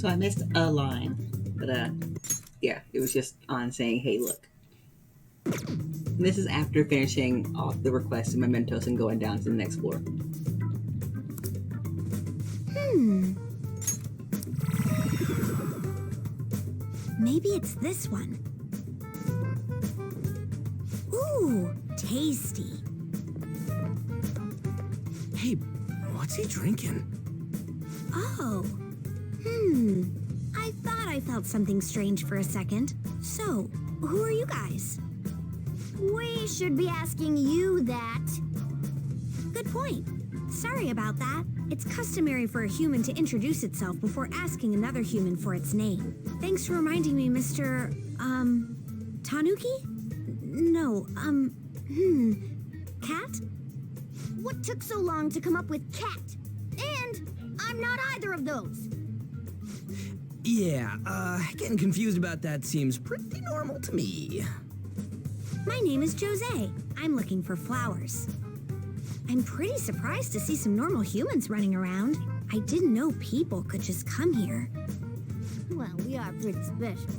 So I missed a line, but yeah, it was just on saying, "Hey, look." And this is after finishing off the request in Mementos and going down to the next floor. Maybe it's this one. Ooh, tasty. Hey, what's he drinking? Oh. I thought I felt something strange for a second. So, who are you guys? We should be asking you that. Good point. Sorry about that. It's customary for a human to introduce itself before asking another human for its name. Thanks for reminding me, Mr. Tanuki? No, Cat? What took so long to come up with cat? And I'm not either of those. Yeah, getting confused about that seems pretty normal to me. My name is Jose. I'm looking for flowers. I'm pretty surprised to see some normal humans running around. I didn't know people could just come here. Well, we are pretty special.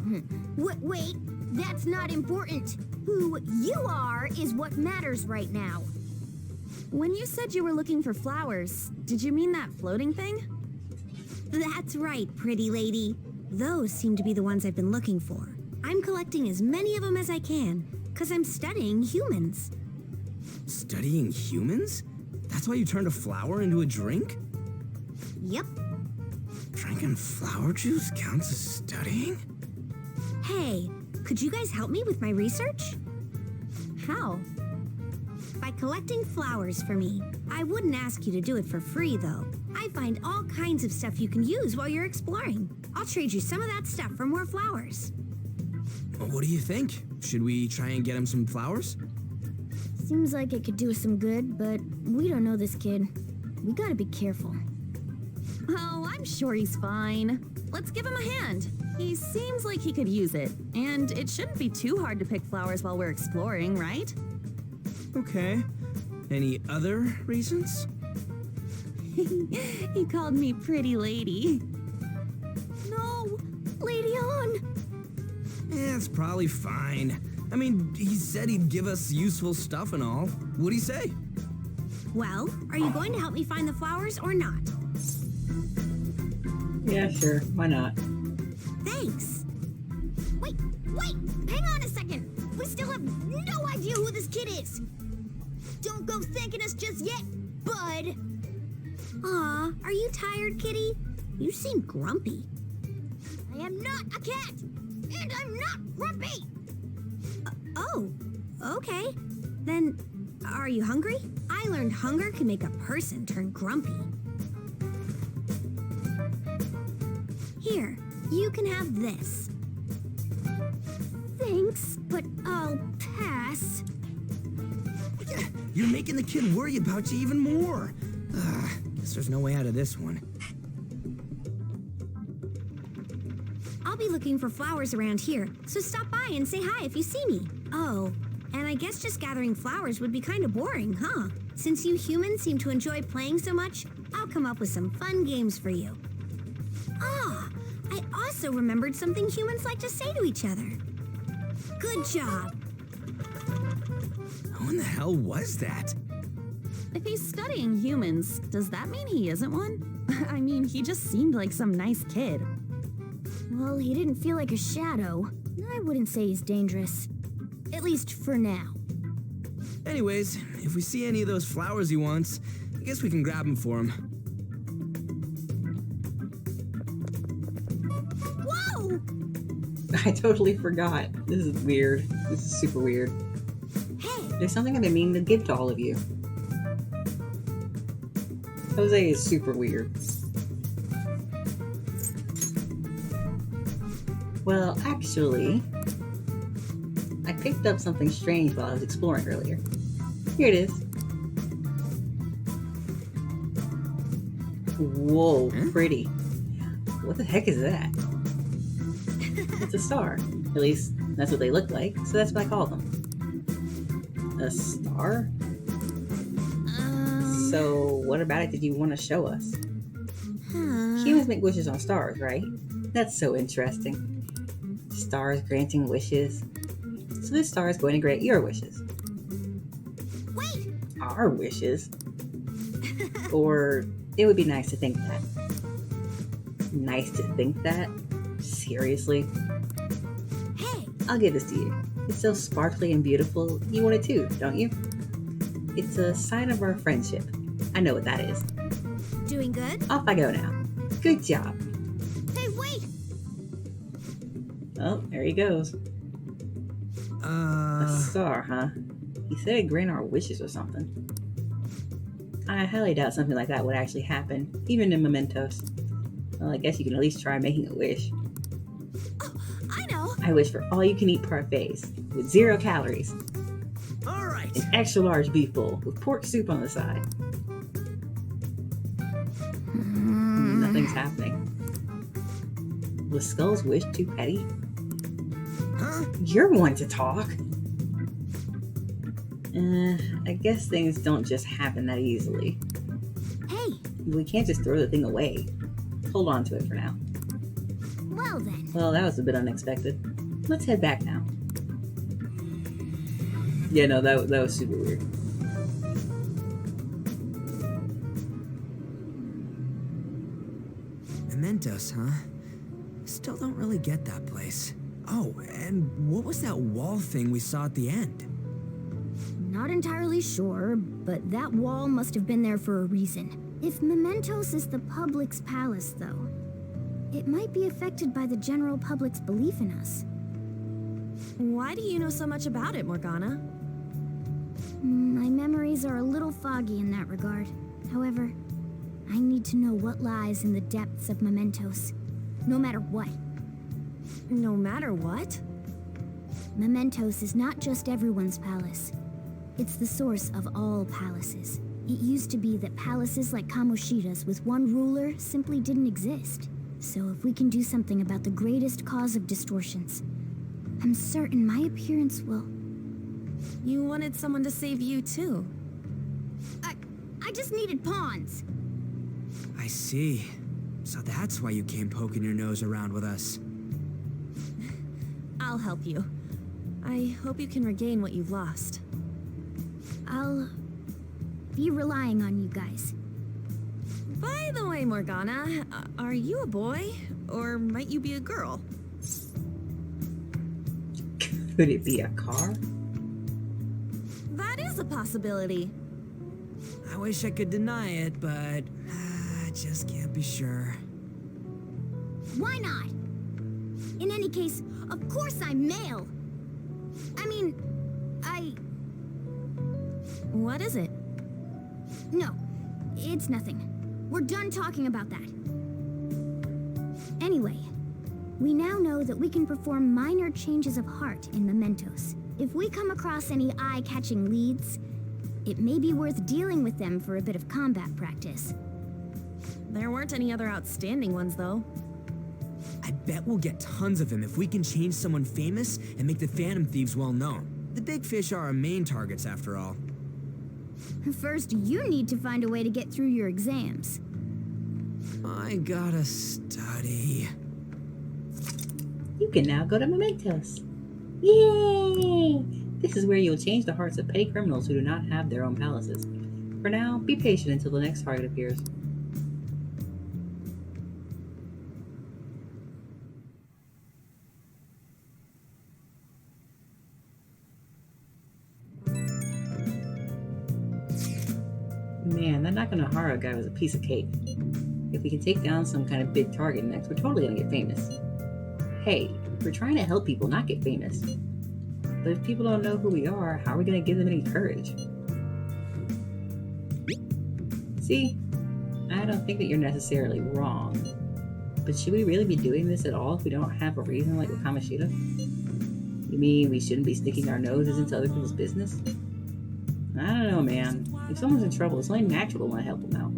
Wait, that's not important. Who you are is what matters right now. When you said you were looking for flowers, did you mean that floating thing? That's right, pretty lady. Those seem to be the ones I've been looking for. I'm collecting as many of them as I can, because I'm studying humans. Studying humans? That's why you turned a flower into a drink? Yep. Drinking flower juice counts as studying? Hey, could you guys help me with my research? How? By collecting flowers for me. I wouldn't ask you to do it for free, though. I find all kinds of stuff you can use while you're exploring. I'll trade you some of that stuff for more flowers. What do you think? Should we try and get him some flowers? Seems like it could do us some good, but we don't know this kid. We gotta be careful. Oh, I'm sure he's fine. Let's give him a hand. He seems like he could use it, and it shouldn't be too hard to pick flowers while we're exploring, right? Okay. Any other reasons? He called me pretty lady. No! Lady on! It's probably fine. I mean, he said he'd give us useful stuff and all. What'd he say? Well, are you going to help me find the flowers or not? Yeah, sure. Why not? Thanks. Wait! Hang on a second! We still have no idea who this kid is! Don't go thanking us just yet, bud! Aw, are you tired, kitty? You seem grumpy. I am not a cat! And I'm not grumpy! Oh, okay. Then, are you hungry? I learned hunger can make a person turn grumpy. Here, you can have this. Thanks, but I'll pass. You're making the kid worry about you even more. Guess there's no way out of this one. I'll be looking for flowers around here, so stop by and say hi if you see me. Oh, and I guess just gathering flowers would be kind of boring, huh? Since you humans seem to enjoy playing so much, I'll come up with some fun games for you. Ah, I also remembered something humans like to say to each other. Good job. Who in the hell was that? If he's studying humans, does that mean he isn't one? I mean, he just seemed like some nice kid. Well, he didn't feel like a shadow. I wouldn't say he's dangerous. At least for now. Anyways, if we see any of those flowers he wants, I guess we can grab them for him. Whoa! I totally forgot. This is weird. This is super weird. Hey, There's something I've been meaning to give to all of you. Jose is super weird. Well, actually, I picked up something strange while I was exploring earlier. Here it is. Whoa, pretty. What the heck is that? It's a star. At least, that's what they look like, so that's what I call them. A star? So, what about it did you want to show us? huh? Humans make wishes on stars, right? That's so interesting. Stars granting wishes. So this star is going to grant your wishes. Wait! Our wishes? Or it would be nice to think that. Nice to think that? Seriously? Hey! I'll give this to you. It's so sparkly and beautiful, you want it too, don't you? It's a sign of our friendship. I know what that is. Doing good? Off I go now. Good job. Hey, wait! Oh, there he goes. A star, huh? He said it'd grant our wishes or something. I highly doubt something like that would actually happen, even in mementos. Well, I guess you can at least try making a wish. Oh, I know! I wish for all-you-can-eat parfaits with 0 calories. All right. An extra large beef bowl with pork soup on the side. Nothing's happening. Was Skull's wish too petty? Huh? You're one to talk. I guess things don't just happen that easily. Hey! We can't just throw the thing away. Hold on to it for now. Well then. Well, that was a bit unexpected. Let's head back now. Yeah, no, that was super weird. Mementos, huh? Still don't really get that place. Oh, and what was that wall thing we saw at the end? Not entirely sure, but that wall must have been there for a reason. If Mementos is the public's palace, though, it might be affected by the general public's belief in us. Why do you know so much about it, Morgana? My memories are a little foggy in that regard. However, I need to know what lies in the depths of Mementos, no matter what. No matter what? Mementos is not just everyone's palace. It's the source of all palaces. It used to be that palaces like Kamoshida's with one ruler simply didn't exist. So if we can do something about the greatest cause of distortions, I'm certain my appearance will... You wanted someone to save you, too. I just needed pawns. I see. So that's why you came poking your nose around with us. I'll help you. I hope you can regain what you've lost. I'll be relying on you guys. By the way, Morgana, are you a boy? Or might you be a girl? Could it be a car? That is a possibility. I wish I could deny it, but I just can't be sure. Why not? In any case, of course I'm male. I mean, What is it? No, it's nothing. We're done talking about that. Anyway, we now know that we can perform minor changes of heart in mementos. If we come across any eye-catching leads, it may be worth dealing with them for a bit of combat practice. There weren't any other outstanding ones, though. I bet we'll get tons of them if we can change someone famous and make the Phantom Thieves well known. The big fish are our main targets, after all. First, you need to find a way to get through your exams. I gotta study. You can now go to Mementos. Yay! This is where you'll change the hearts of petty criminals who do not have their own palaces. For now, be patient until the next target appears. Man, that Nakanohara guy was a piece of cake. If we can take down some kind of big target next, we're totally gonna get famous. Hey, we're trying to help people, not get famous. But if people don't know who we are, how are we gonna give them any courage? See, I don't think that you're necessarily wrong. But should we really be doing this at all if we don't have a reason like with Kamoshida? You mean we shouldn't be sticking our noses into other people's business? I don't know, man. If someone's in trouble, it's only natural to want to help them out.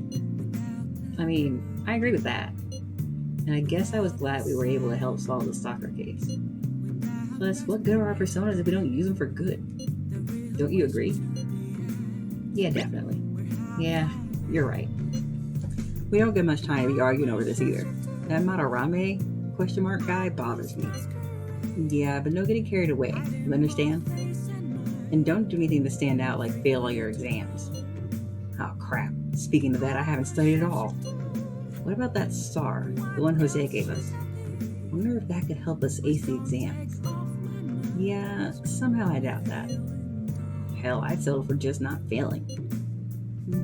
I mean, I agree with that. And I guess I was glad we were able to help solve the Stalker case. Plus, what good are our personas if we don't use them for good? Don't you agree? Yeah, definitely. Yeah, you're right. We don't get much time to be arguing over this either. That Madarame, question mark guy bothers me. Yeah, but no getting carried away. You understand? And don't do anything to stand out like fail all your exams. Oh crap. Speaking of that, I haven't studied at all. What about that star? The one Jose gave us? I wonder if that could help us ace the exams. Yeah, somehow I doubt that. Hell, I'd settle for just not failing.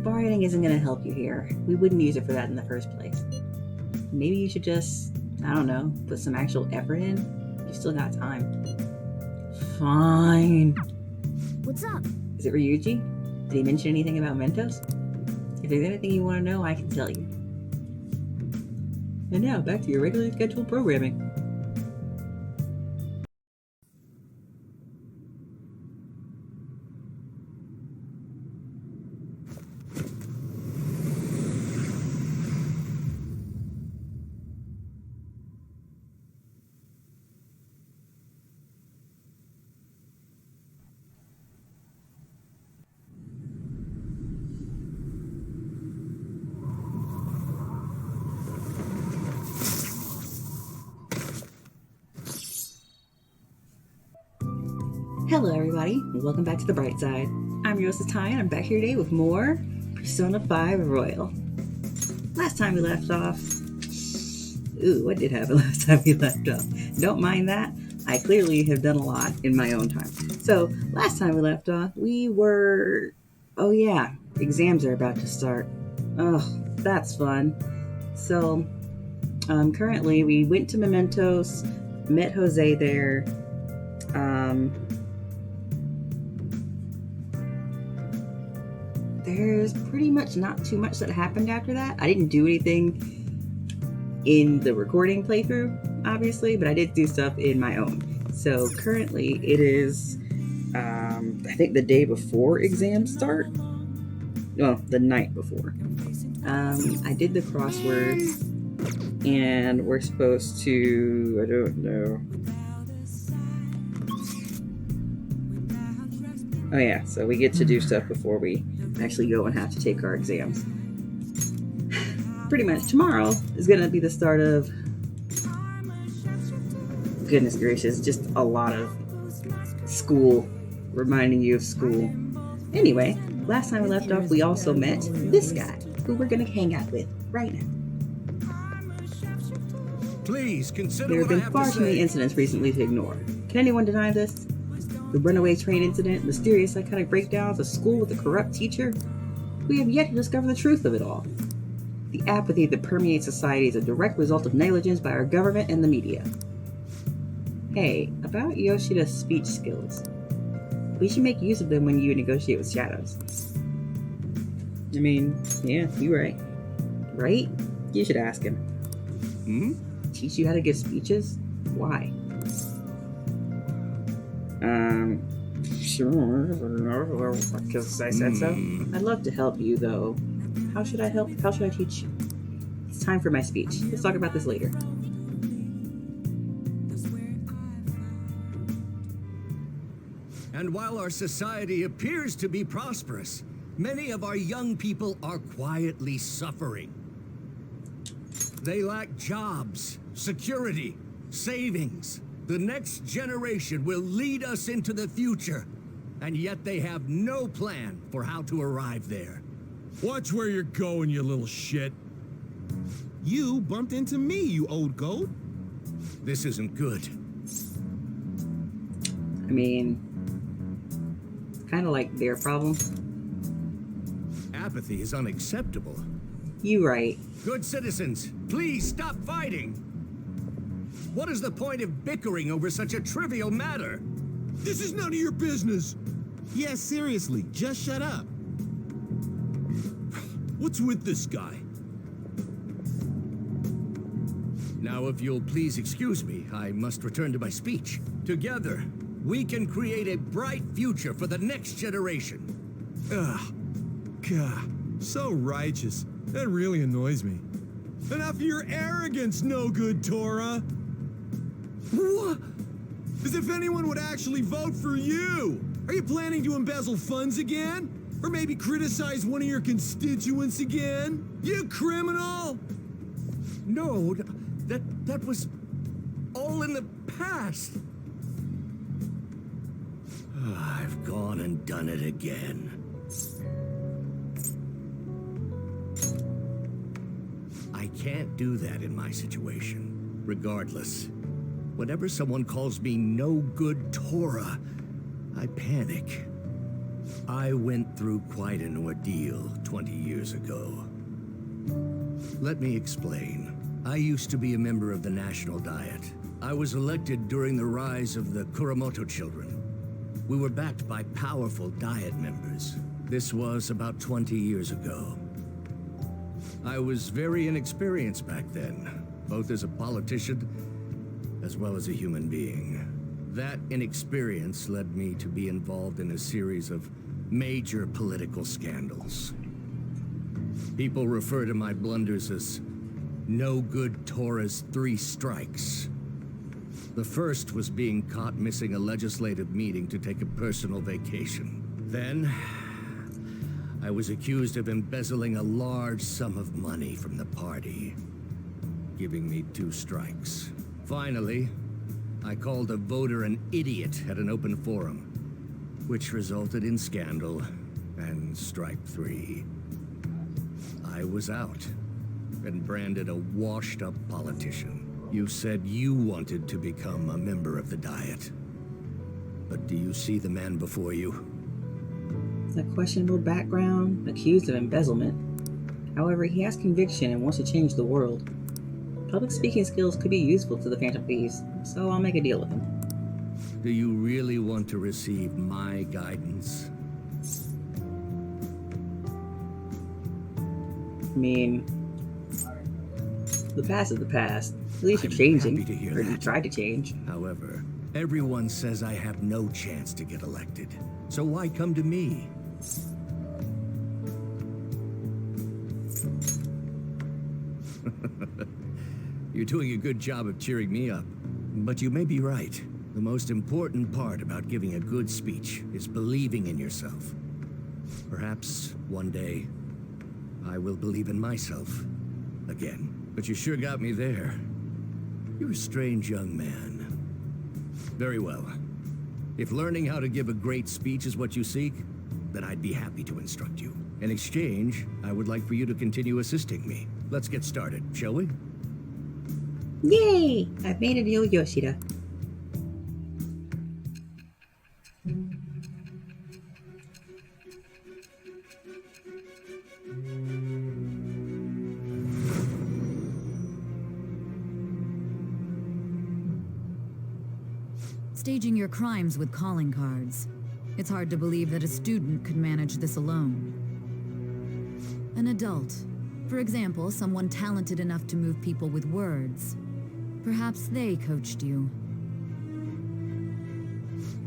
Bar rating isn't going to help you here. We wouldn't use it for that in the first place. Maybe you should just, I don't know, put some actual effort in. You still got time. Fine. What's up? Is it Ryuji? Did he mention anything about Mentos? If there's anything you want to know, I can tell you. And now, back to your regularly scheduled programming. Hello everybody, and welcome back to The Bright Side. I'm Rosa Ty, and I'm back here today with more Persona 5 Royal. Last time we left off... Ooh, what did happen last time we left off? Don't mind that. I clearly have done a lot in my own time. So, last time we left off, we were... Oh yeah, exams are about to start. Oh, that's fun. So, currently we went to Mementos, met Jose there. There's pretty much not too much that happened after that. I didn't do anything in the recording playthrough, obviously, but I did do stuff in my own. So currently it is, I think the day before exams start. Well, the night before. I did the crosswords, and we're supposed to, I don't know. Oh yeah, so we get to do stuff before we actually go and have to take our exams. Pretty much tomorrow is going to be the start of, goodness gracious, just a lot of school, reminding you of school. Anyway, last time we left off, we also met this guy, who we're going to hang out with right now. Please consider There have what I been have far to too many say. incidents recently to ignore. Can anyone deny this? The runaway train incident, mysterious psychotic breakdowns, a school with a corrupt teacher? We have yet to discover the truth of it all. The apathy that permeates society is a direct result of negligence by our government and the media. Hey, about Yoshida's speech skills. We should make use of them when you negotiate with shadows. I mean, yeah, you're right. Right? You should ask him. Teach you how to give speeches? Why? Sure, because I said so. I'd love to help you, though. How should I help? How should I teach you? It's time for my speech. Let's talk about this later. And while our society appears to be prosperous, many of our young people are quietly suffering. They lack jobs, security, savings. The next generation will lead us into the future, and yet they have no plan for how to arrive there. Watch where you're going, you little shit. You bumped into me, you old goat. This isn't good. I mean, kind of like their problem. Apathy is unacceptable. You right. Good citizens, please stop fighting. What is the point of bickering over such a trivial matter? This is none of your business. Yeah, seriously, just shut up. What's with this guy? Now, if you'll please excuse me, I must return to my speech. Together, we can create a bright future for the next generation. Ugh. God, so righteous. That really annoys me. Enough of your arrogance, no good Tora. What? As if anyone would actually vote for you. Are you planning to embezzle funds again? Or maybe criticize one of your constituents again? You criminal! No, that was all in the past. I've gone and done it again. I can't do that in my situation. Regardless, whenever someone calls me no good Torah, I panic. I went through quite an ordeal 20 years ago. Let me explain. I used to be a member of the National Diet. I was elected during the rise of the Kuramoto children. We were backed by powerful Diet members. This was about 20 years ago. I was very inexperienced back then, both as a politician as well as a human being. That inexperience led me to be involved in a series of major political scandals. People refer to my blunders as no good Torah's 3 strikes. The first was being caught missing a legislative meeting to take a personal vacation. Then, I was accused of embezzling a large sum of money from the party, giving me 2 strikes. Finally, I called a voter an idiot at an open forum, which resulted in scandal and strike 3. I was out and branded a washed-up politician. You said you wanted to become a member of the Diet. But do you see the man before you? A questionable background, accused of embezzlement. However, he has conviction and wants to change the world. Public speaking skills could be useful to the Phantom Thieves, so I'll make a deal with him. Do you really want to receive my guidance? I mean, the past is the past. At least you're I'm changing, happy to hear or you that. tried to change. However, everyone says I have no chance to get elected. So why come to me? You're doing a good job of cheering me up. But you may be right. The most important part about giving a good speech is believing in yourself. Perhaps one day, I will believe in myself again. But you sure got me there. You're a strange young man. Very well. If learning how to give a great speech is what you seek, then I'd be happy to instruct you. In exchange, I would like for you to continue assisting me. Let's get started, shall we? Yay! I've made a deal with Yoshida. Staging your crimes with calling cards. It's hard to believe that a student could manage this alone. An adult. For example, someone talented enough to move people with words. Perhaps they coached you.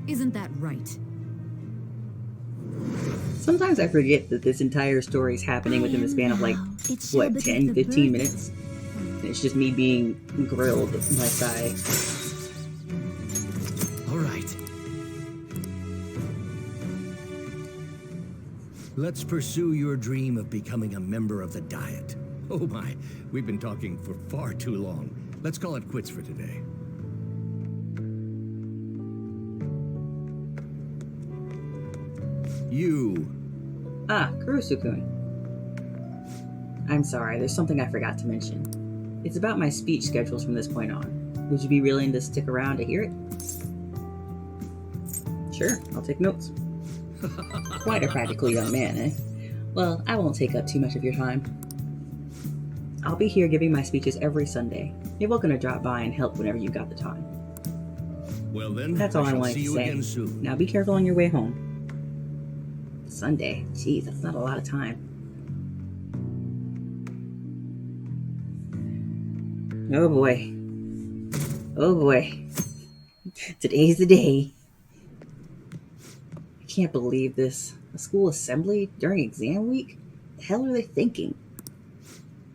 Isn't that right? Sometimes I forget that this entire story is happening within the span of like, what, 10, 15 minutes? And it's just me being grilled by Sai. All right. Let's pursue your dream of becoming a member of the Diet. Oh my, we've been talking for far too long. Let's call it quits for today. You. Ah, Kurusu-kun. I'm sorry, there's something I forgot to mention. It's about my speech schedules from this point on. Would you be willing to stick around to hear it? Sure, I'll take notes. Quite a practical young man, eh? Well, I won't take up too much of your time. I'll be here giving my speeches every Sunday. You're welcome to drop by and help whenever you've got the time. Well then, That's all I shall wanted see to you say. again soon. Now be careful on your way home. Sunday? Jeez, that's not a lot of time. Oh boy. Oh boy. Today's the day. I can't believe this. A school assembly during exam week? The hell are they thinking?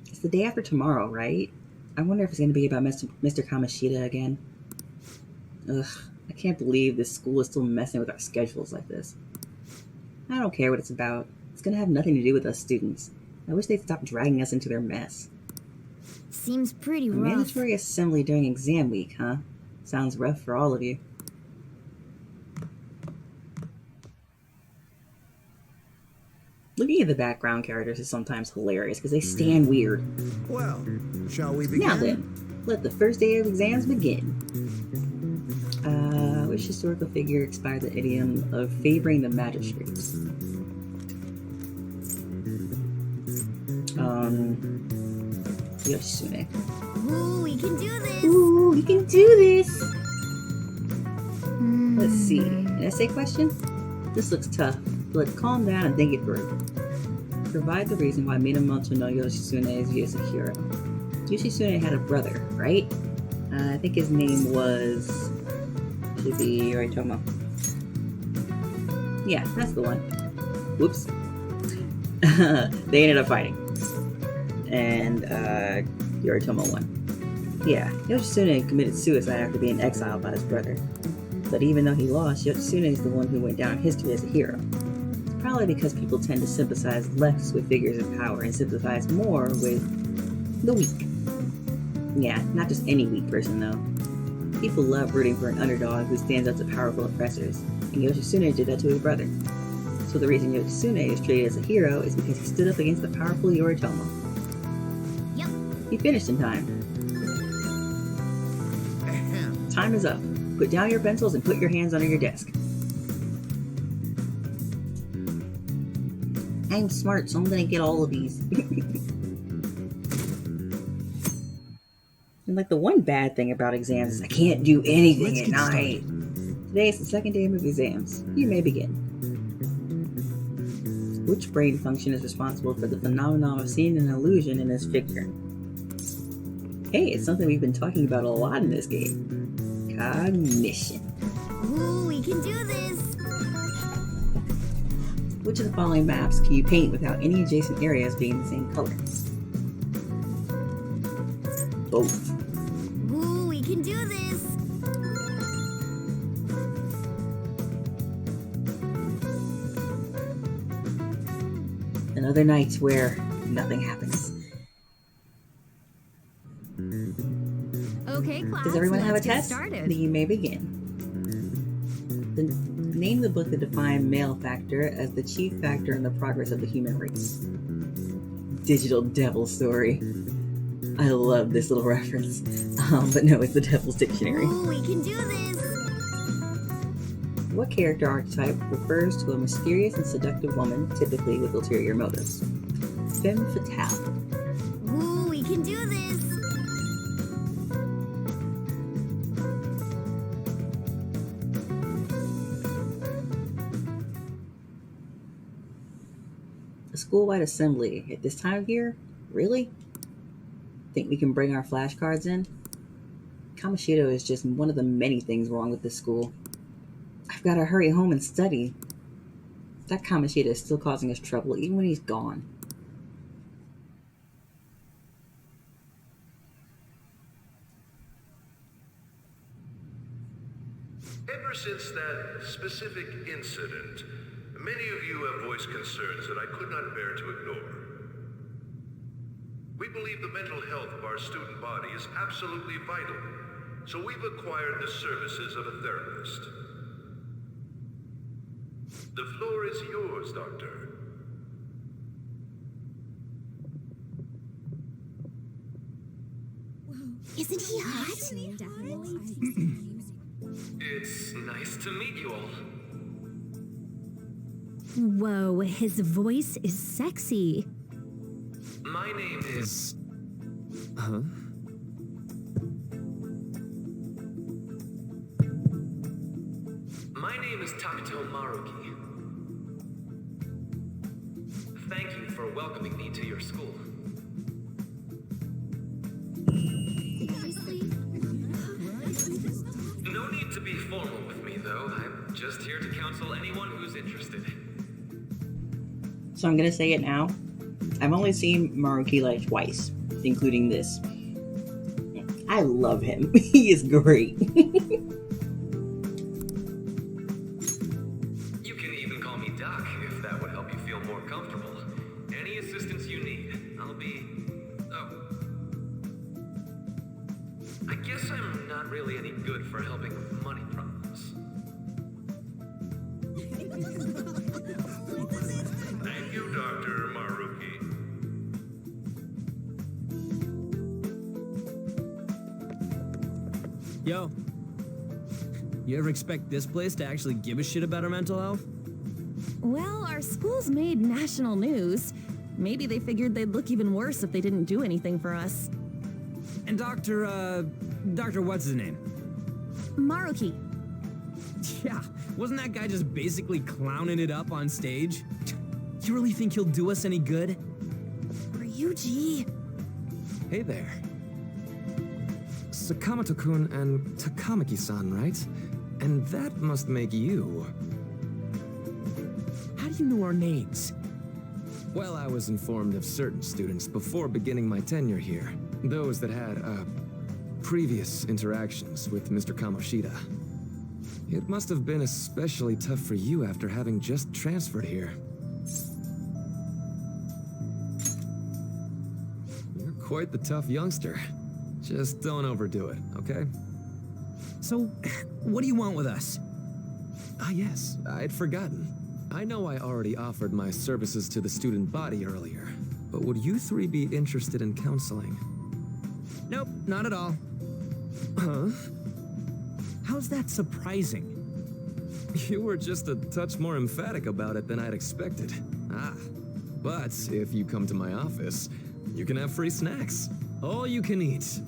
It's the day after tomorrow, right? I wonder if it's going to be about Mr. Kamoshida again. Ugh, I can't believe this school is still messing with our schedules like this. I don't care what it's about. It's going to have nothing to do with us students. I wish they'd stop dragging us into their mess. Seems pretty A rough. mandatory assembly during exam week, huh? Sounds rough for all of you. Looking at the background characters is sometimes hilarious because they stand weird. Well, shall we begin? Now then, let the first day of exams begin. Which historical figure expired the idiom of favoring the magistrates? Yoshitsune. Ooh, we can do this. Ooh, we can do this! Let's see. An essay question? This looks tough, but calm down and think it through. Provide the reason why Minamoto no Yoshitsune is viewed as a hero. Yoshitsune had a brother, right? I think his name was... should be Yoritomo. Yeah, that's the one. Whoops. They ended up fighting. And Yoritomo won. Yeah, Yoshitsune committed suicide after being exiled by his brother. But even though he lost, Yoshitsune is the one who went down in history as a hero. Probably because people tend to sympathize less with figures of power and sympathize more with the weak. Yeah, not just any weak person though. People love rooting for an underdog who stands up to powerful oppressors, and Yoshitsune did that to his brother. So the reason Yoshitsune is treated as a hero is because he stood up against the powerful Yoritomo. Yep. He finished in time. Ahem. Time is up. Put down your pencils and put your hands under your desk. I'm smart, so I'm gonna get all of these. And like the one bad thing about exams is I can't do anything Let's at get night. Today is the second day of exams. You may begin. Which brain function is responsible for the phenomenon of seeing an illusion in this figure? Hey, it's something we've been talking about a lot in this game. Cognition. Ooh, we can do this. Which of the following maps can you paint without any adjacent areas being the same color? Both. Ooh, we can do this. And other nights where nothing happens. Okay, class. Does everyone have a let's get test? started. Then you may begin. Name the book that defined male factor as the chief factor in the progress of the human race. Digital Devil Story. I love this little reference. But no, it's the Devil's Dictionary. Ooh, we can do this. What character archetype refers to a mysterious and seductive woman, typically with ulterior motives? Femme fatale. Ooh, we can do this. A school-wide assembly at this time of year? Really? Think we can bring our flashcards in? Kamoshida is just one of the many things wrong with this school. I've got to hurry home and study. That Kamoshida is still causing us trouble even when he's gone. Ever since that specific incident, many of you have voiced concerns that I could not bear to ignore. We believe the mental health of our student body is absolutely vital, so we've acquired the services of a therapist. The floor is yours, Doctor. Isn't he hot? It's nice to meet you all. Whoa, his voice is sexy. My name is... Huh? My name is Takuto Maruki. Thank you for welcoming me to your school. No need to be formal with me, though. I'm just here to counsel anyone who's interested. So I'm gonna say it now. I've only seen Maruki like twice, including this. I love him. He is great. You can even call me Doc if that would help you feel more comfortable. Any assistance you need, I'll be... Oh. I guess I'm not not really any good for helping with money problems. Thank you, Dr. Maruki. Yo, you ever expect this place to actually give a shit about our mental health? Well, our school's made national news. Maybe they figured they'd look even worse if they didn't do anything for us. And Dr. what's his name? Maruki. Yeah, wasn't that guy just basically clowning it up on stage? You really think he'll do us any good? Ryuji. Hey there. Sakamoto-kun and Takamaki-san, right? And that must make you. How do you know our names? Well, I was informed of certain students before beginning my tenure here. Those that had, previous interactions with Mr. Kamoshida. It must have been especially tough for you after having just transferred here. You're quite the tough youngster. Just don't overdo it, okay? So, what do you want with us? Ah, yes, I'd forgotten. I know I already offered my services to the student body earlier, but would you three be interested in counseling? Nope, not at all. Huh? How's that surprising? You were just a touch more emphatic about it than I'd expected. Ah, but if you come to my office, you can have free snacks. All you can eat.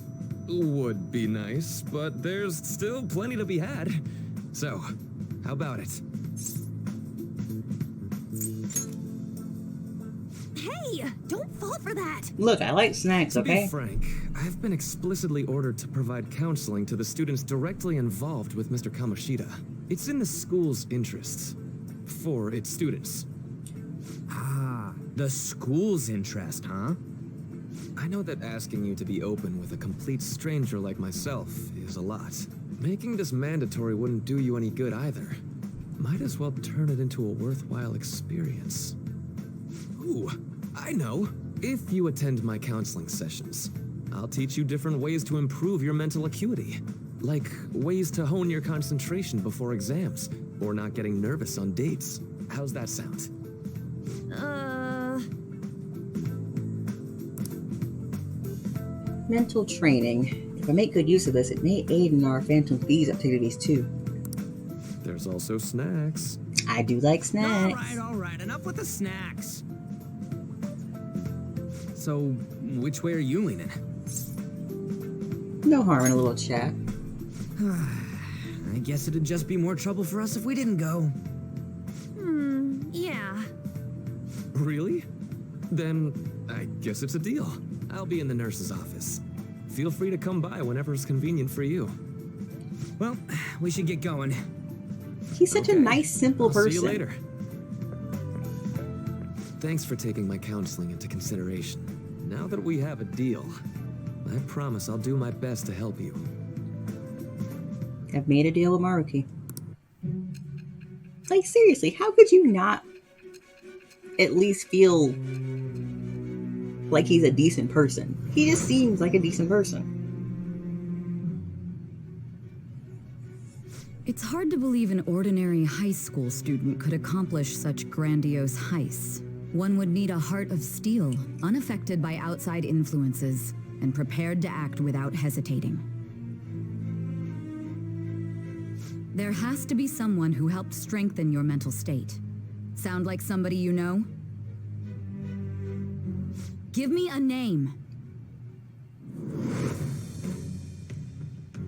Would be nice, but there's still plenty to be had. So, how about it? Hey, don't fall for that. Look, I like snacks, To okay? be frank, I've been explicitly ordered to provide counseling to the students directly involved with Mr. Kamoshida. It's in the school's interests. For its students. Ah, the school's interest, huh? I know that asking you to be open with a complete stranger like myself is a lot. Making this mandatory wouldn't do you any good either. Might as well turn it into a worthwhile experience. Ooh, I know. If you attend my counseling sessions, I'll teach you different ways to improve your mental acuity. Like ways to hone your concentration before exams, or not getting nervous on dates. How's that sound? Mental training. If I make good use of this, it may aid in our Phantom Thieves activities too. There's also snacks. I do like snacks. All right, enough with the snacks. So, which way are you leaning? No harm in a little chat. I guess it'd just be more trouble for us if we didn't go. Yeah. Really? Then I guess it's a deal. I'll be in the nurse's office. Feel free to come by whenever it's convenient for you. Well, we should get going. He's such a nice, simple I'll person. see you later. Thanks for taking my counseling into consideration. Now that we have a deal, I promise I'll do my best to help you. I've made a deal with Maruki. Like, seriously, how could you not at least feel like he's a decent person? He just seems like a decent person. It's hard to believe an ordinary high school student could accomplish such grandiose heists. One would need a heart of steel, unaffected by outside influences, and prepared to act without hesitating. There has to be someone who helped strengthen your mental state. Sound like somebody you know? Give me a name.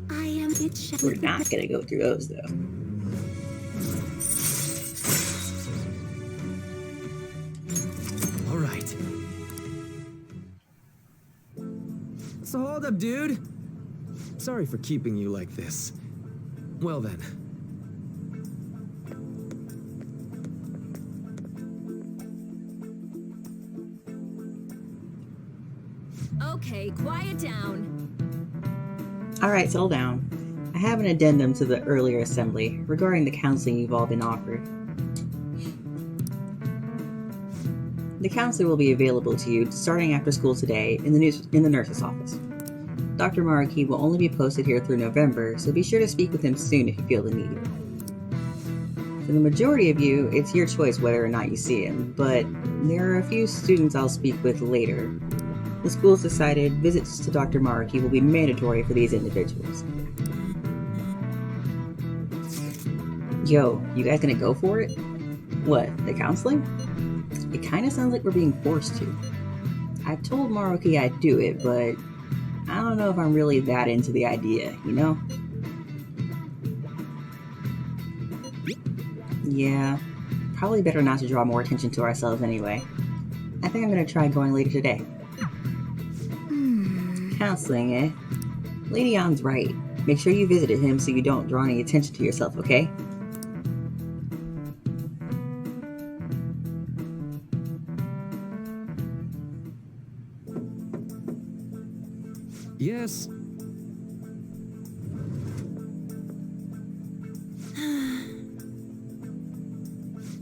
I am itch. We're not gonna go through those though. All right. So hold up, dude. Sorry for keeping you like this. Well then. Okay, quiet down. Alright, settle down. I have an addendum to the earlier assembly regarding the counseling you've all been offered. The counselor will be available to you starting after school today in the nurse's office. Dr. Maruki will only be posted here through November, so be sure to speak with him soon if you feel the need. For the majority of you, it's your choice whether or not you see him, but there are a few students I'll speak with later. The school's decided visits to Dr. Maruki will be mandatory for these individuals. Yo, you guys gonna go for it? What, the counseling? It kinda sounds like we're being forced to. I told Maruki I'd do it, but I don't know if I'm really that into the idea, you know? Yeah, probably better not to draw more attention to ourselves anyway. I think I'm gonna try going later today. Counseling, eh? Lady Ann's right. Make sure you visited him so you don't draw any attention to yourself, okay? Yes.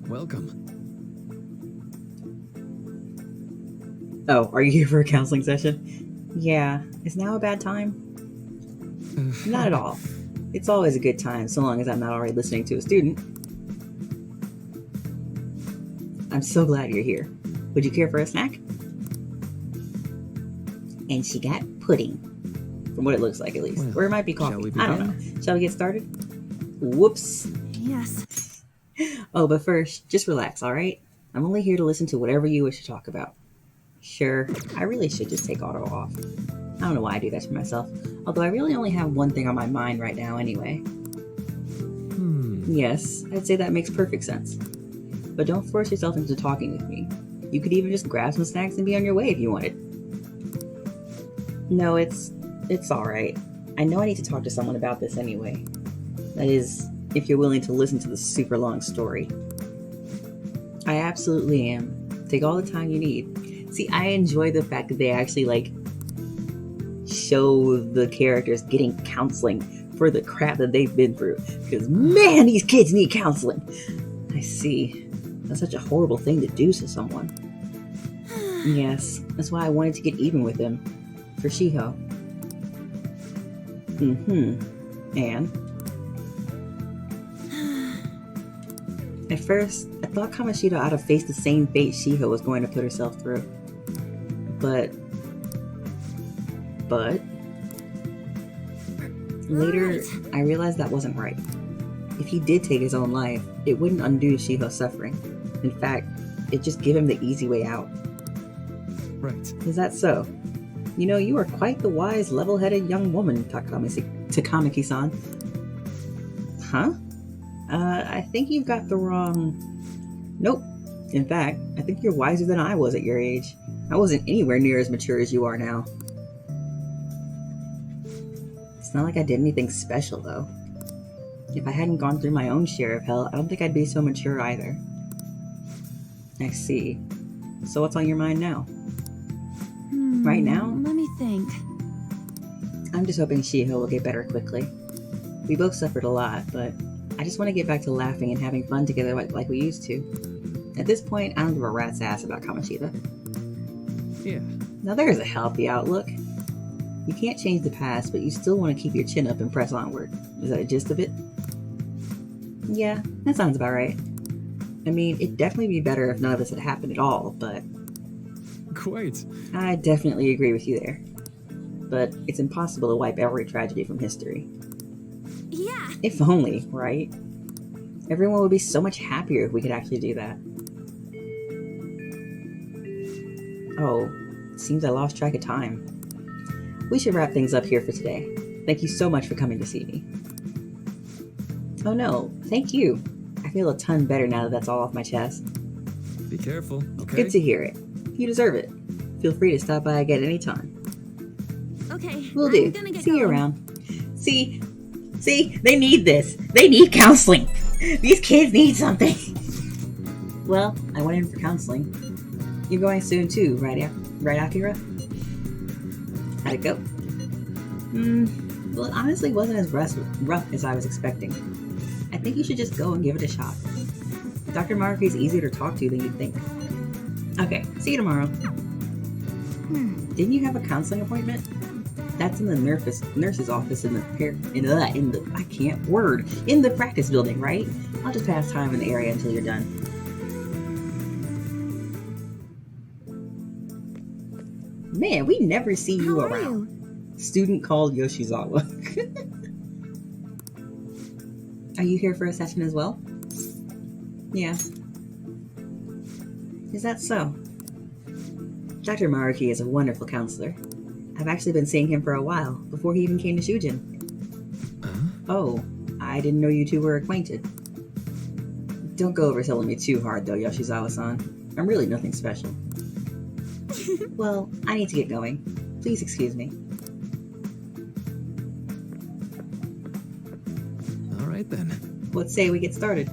Welcome. Oh, are you here for a counseling session? Yeah, is now a bad time? Not at all. It's always a good time, so long as I'm not already listening to a student. I'm so glad you're here. Would you care for a snack? And she got pudding. From what it looks like, at least. Well, or it might be shall coffee. we I don't know. Shall we get started? Whoops. Yes. Oh, but first, just relax, alright? I'm only here to listen to whatever you wish to talk about. Sure, I really should just take auto off. I don't know why I do that to myself. Although I really only have one thing on my mind right now anyway. Yes, I'd say that makes perfect sense. But don't force yourself into talking with me. You could even just grab some snacks and be on your way if you wanted. No, it's alright. I know I need to talk to someone about this anyway. That is, if you're willing to listen to the super long story. I absolutely am. Take all the time you need. See, I enjoy the fact that they actually, like, show the characters getting counseling for the crap that they've been through. Because, man, these kids need counseling. I see. That's such a horrible thing to do to someone. Yes, that's why I wanted to get even with him. For Shiho. And? At first, I thought Kamoshida ought to face the same fate Shiho was going to put herself through. But... Later, I realized that wasn't right. If he did take his own life, it wouldn't undo Shiho's suffering. In fact, it'd just give him the easy way out. Right. Is that so? You know, you are quite the wise, level-headed young woman, Takamaki-san. Huh? I think you've got the wrong... Nope. In fact, I think you're wiser than I was at your age. I wasn't anywhere near as mature as you are now. It's not like I did anything special, though. If I hadn't gone through my own share of hell, I don't think I'd be so mature either. I see. So what's on your mind now? Right now? Let me think. I'm just hoping Shiho will get better quickly. We both suffered a lot, but I just want to get back to laughing and having fun together like we used to. At this point, I don't give a rat's ass about Kamoshida. Yeah. Now there's a healthy outlook. You can't change the past, but you still want to keep your chin up and press onward. Is that a gist of it? Yeah, that sounds about right. I mean, it'd definitely be better if none of this had happened at all, but... Quite. I definitely agree with you there. But it's impossible to wipe every tragedy from history. Yeah. If only, right? Everyone would be so much happier if we could actually do that. Oh, it seems I lost track of time. We should wrap things up here for today. Thank you so much for coming to see me. Oh no, thank you. I feel a ton better now that that's all off my chest. Be careful, okay? Good to hear it. You deserve it. Feel free to stop by again anytime. Okay. Will I'm do. gonna get See you going. around. See, they need this. They need counseling. These kids need something. Well, I went in for counseling. You're going soon too, right, Akira? How'd it go? Well, it honestly wasn't as rough as I was expecting. I think you should just go and give it a shot. Dr. Maruki is easier to talk to than you'd think. Okay, see you tomorrow. Didn't you have a counseling appointment? That's in the nurse's office in the practice building, right? I'll just pass time in the area until you're done. Man, we never see you How are around. you? Student called Yoshizawa. Are you here for a session as well? Yeah. Is that so? Dr. Maruki is a wonderful counselor. I've actually been seeing him for a while, before he even came to Shujin. Oh, I didn't know you two were acquainted. Don't go overselling me too hard, though, Yoshizawa-san. I'm really nothing special. Well, I need to get going. Please excuse me. All right, then. Let's say we get started.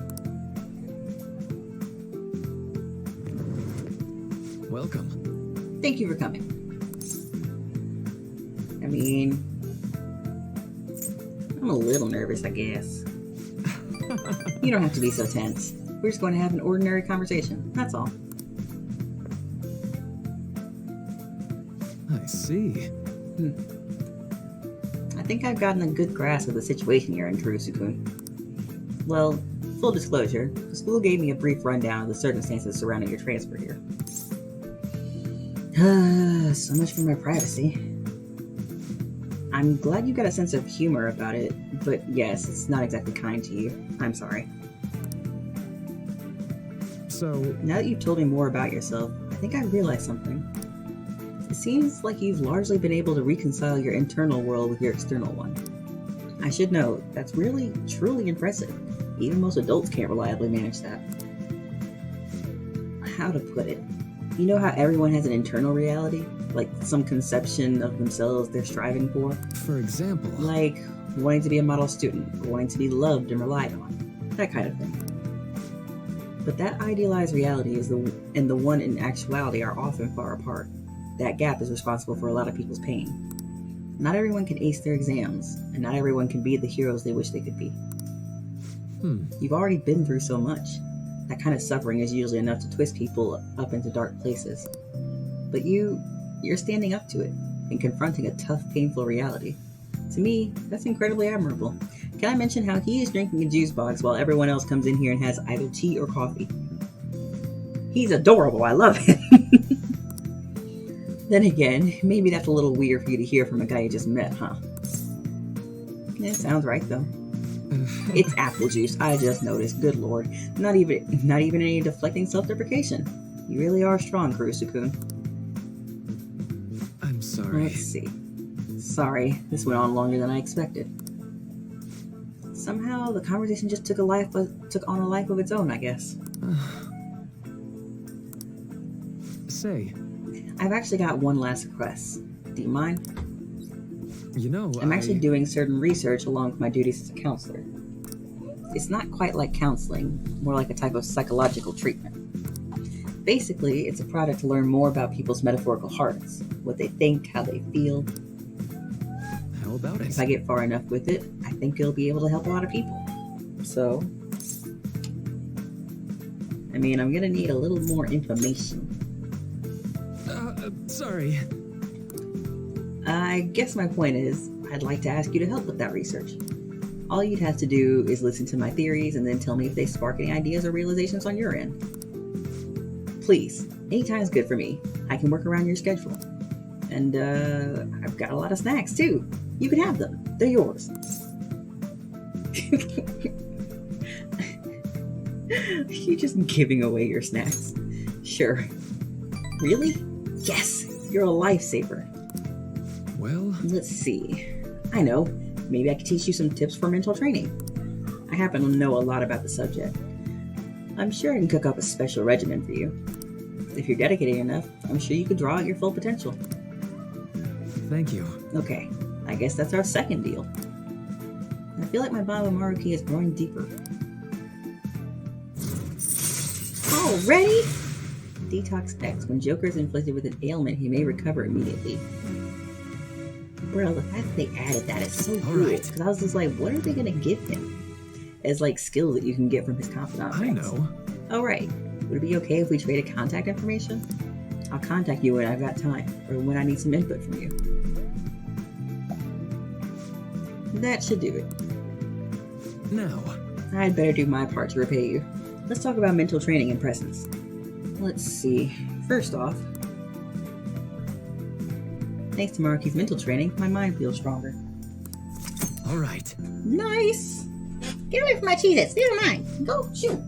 Welcome. Thank you for coming. I mean, I'm a little nervous, I guess. You don't have to be so tense. We're just going to have an ordinary conversation. That's all. I see. I think I've gotten a good grasp of the situation you're in, Kurusu-kun. Well, full disclosure, the school gave me a brief rundown of the circumstances surrounding your transfer here. So much for my privacy. I'm glad you got a sense of humor about it, but yes, it's not exactly kind to you. I'm sorry. So, now that you've told me more about yourself, I think I realized something. It seems like you've largely been able to reconcile your internal world with your external one. I should note, that's really, truly impressive. Even most adults can't reliably manage that. How to put it? You know how everyone has an internal reality? Like some conception of themselves they're striving for? for example... Like wanting to be a model student, or wanting to be loved and relied on. That kind of thing. But that idealized reality and the one in actuality are often far apart. That gap is responsible for a lot of people's pain. Not everyone can ace their exams, and not everyone can be the heroes they wish they could be. You've already been through so much. That kind of suffering is usually enough to twist people up into dark places. But you're standing up to it, and confronting a tough, painful reality. To me, that's incredibly admirable. Can I mention how he is drinking a juice box while everyone else comes in here and has either tea or coffee? He's adorable, I love him. Then again, maybe that's a little weird for you to hear from a guy you just met, huh? It sounds right, though. It's apple juice, I just noticed. Good lord. Not even any deflecting self-deprecation. You really are strong, Kurusu-kun. I'm sorry. Let's see. Sorry, this went on longer than I expected. Somehow, the conversation just took on a life of its own, I guess. Say... I've actually got one last request. Do you mind? You know, I'm actually doing certain research along with my duties as a counselor. It's not quite like counseling, more like a type of psychological treatment. Basically, it's a product to learn more about people's metaphorical hearts, what they think, how they feel. How about it? If I get far enough with it, I think it'll be able to help a lot of people. So, I mean, I'm gonna need a little more information. Sorry. I guess my point is, I'd like to ask you to help with that research. All you'd have to do is listen to my theories and then tell me if they spark any ideas or realizations on your end. Please, anytime's good for me. I can work around your schedule. And, I've got a lot of snacks, too. You can have them. They're yours. You're just giving away your snacks. Sure. Really? Yes! You're a lifesaver. Well... Let's see. I know. Maybe I could teach you some tips for mental training. I happen to know a lot about the subject. I'm sure I can cook up a special regimen for you. If you're dedicated enough, I'm sure you could draw out your full potential. Thank you. Okay, I guess that's our second deal. I feel like my bond with Maruki is growing deeper. Already? Detox X. When Joker is inflicted with an ailment, he may recover immediately. Bro, the fact that they added that is so cool. Because I was just like, what are they going to give him? As like skills that you can get from his confidant. I know. Alright. Would it be okay if we traded contact information? I'll contact you when I've got time, or when I need some input from you. That should do it. Now, I'd better do my part to repay you. Let's talk about mental training and presence. Let's see. First off, thanks to Maruki's mental training, my mind feels stronger. All right. Nice! Get away from my Cheez-Its! These are mine! Go, shoot!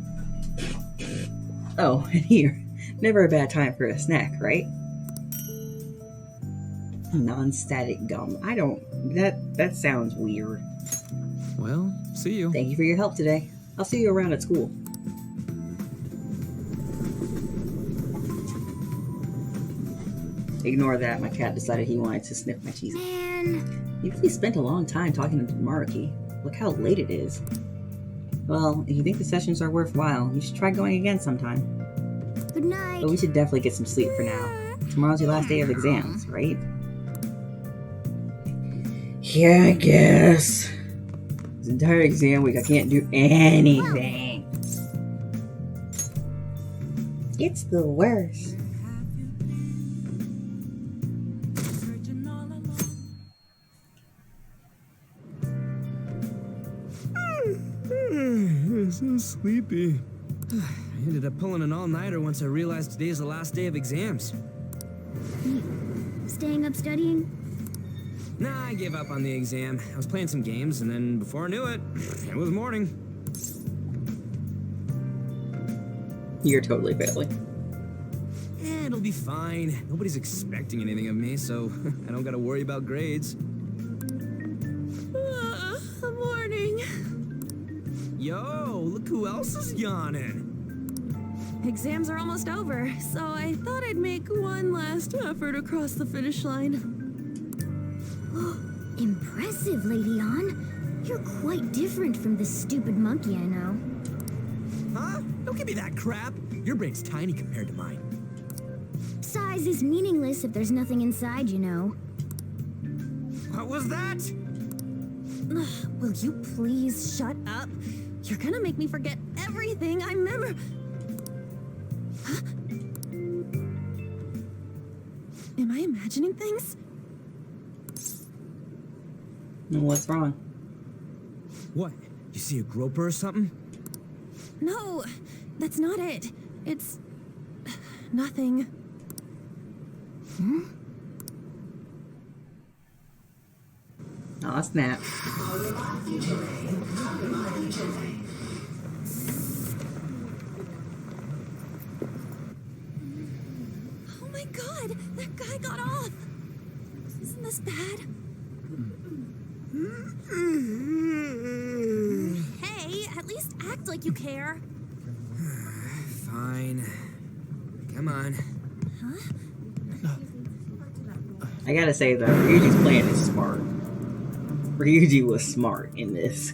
Oh, and here. Never a bad time for a snack, right? Non-static gum. I don't... That sounds weird. well, see you. Thank you for your help today. I'll see you around at school. Ignore that. My cat decided he wanted to sniff my cheese. Man. You really spent a long time talking to Maruki. Look how late it is. Well, if you think the sessions are worthwhile, you should try going again sometime. Good night. But we should definitely get some sleep for now. Tomorrow's your last day of exams, right? Yeah, I guess. This entire exam week, I can't do anything. It's the worst. So sleepy. I ended up pulling an all-nighter once I realized today's the last day of exams. Staying up studying? Nah, I gave up on the exam. I was playing some games, and then before I knew it, it was morning. You're totally failing. It'll be fine. Nobody's expecting anything of me, so I don't gotta worry about grades. Morning. Yo, look who else is yawning. Exams are almost over, so I thought I'd make one last effort across the finish line. Impressive, Lady On. You're quite different from this stupid monkey I know. Huh? Don't give me that crap. Your brain's tiny compared to mine. Size is meaningless if there's nothing inside, you know. What was that? Will you please shut up? You're gonna make me forget everything I remember. Huh? Am I imagining things? What's wrong? What? You see a groper or something? No, that's not it. It's nothing. Aw, snap. Oh my god, that guy got off. Isn't this bad? Hey, at least act like you care. Fine. Come on. Huh? I gotta say though, Ryuji's plan is smart. Ryuji was smart in this.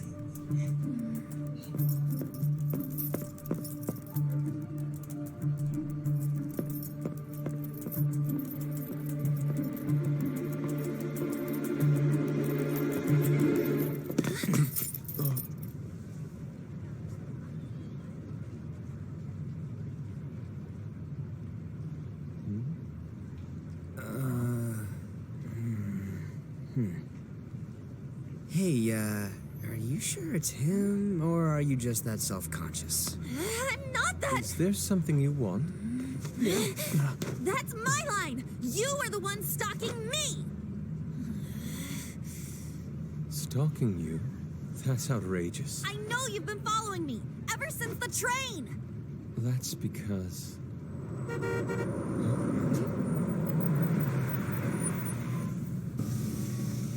Hey, are you sure it's him, or are you just that self-conscious? I'm not that. Is there something you want? That's my line. You are the one stalking me. Stalking you? That's outrageous. I know you've been following me ever since the train. That's because...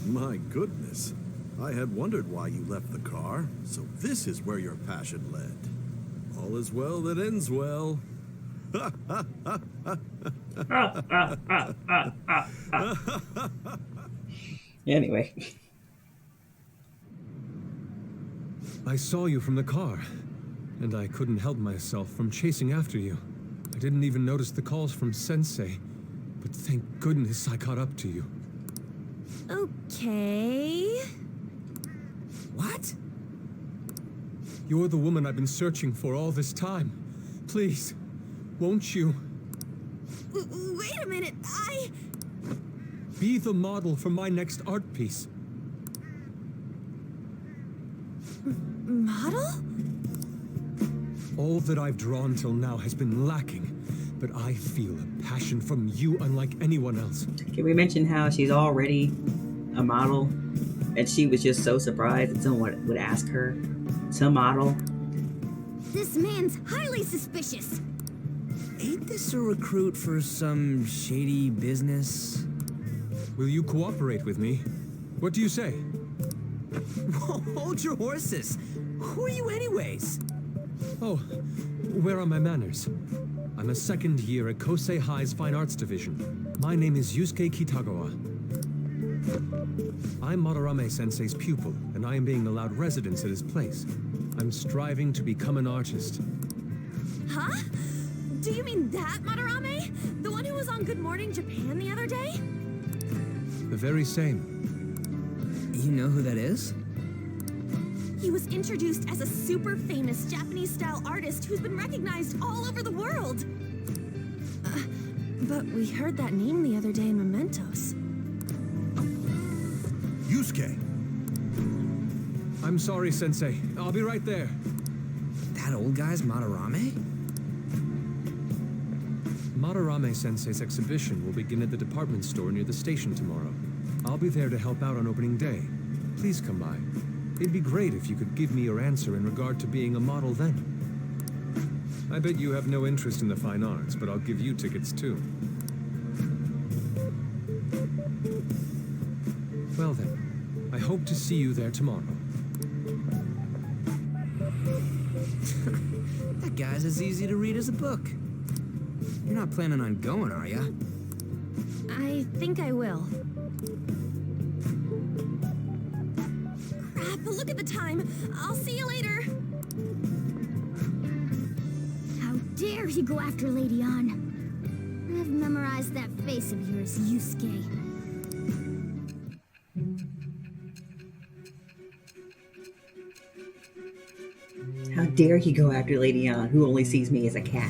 My goodness. I had wondered why you left the car, so this is where your passion led. All is well that ends well. Anyway. I saw you from the car, and I couldn't help myself from chasing after you. I didn't even notice the calls from Sensei, but thank goodness I caught up to you. Okay. What? You're the woman I've been searching for all this time. Please, won't you Wait a minute. be the model for my next art piece? Model? All that I've drawn till now has been lacking, but I feel a passion from you unlike anyone else. Can we mention how she's already a model and she was just so surprised that someone would ask her to model? This man's highly suspicious. Ain't this a recruit for some shady business? Will you cooperate with me? What do you say? Whoa, hold your horses. Who are you anyways? Oh, where are my manners? I'm a second year at Kosei High's Fine Arts Division. My name is Yusuke Kitagawa. I'm Madarame Sensei's pupil, and I am being allowed residence at his place. I'm striving to become an artist. Huh? Do you mean that Madarame? The one who was on Good Morning Japan the other day? The very same. You know who that is? He was introduced as a super famous Japanese-style artist who's been recognized all over the world. But we heard that name the other day in Mementos. Yusuke! I'm sorry, Sensei. I'll be right there. That old guy's Madarame? Madarame Sensei's exhibition will begin at the department store near the station tomorrow. I'll be there to help out on opening day. Please come by. It'd be great if you could give me your answer in regard to being a model then. I bet you have no interest in the fine arts, but I'll give you tickets too. Well then, I hope to see you there tomorrow. That guy's as easy to read as a book. You're not planning on going, are ya? I think I will. Crap, look at the time. I'll see you later. How dare he go after Lady Ann? I've memorized that face of yours, Yusuke. How dare he go after Lady Ann, who only sees me as a cat?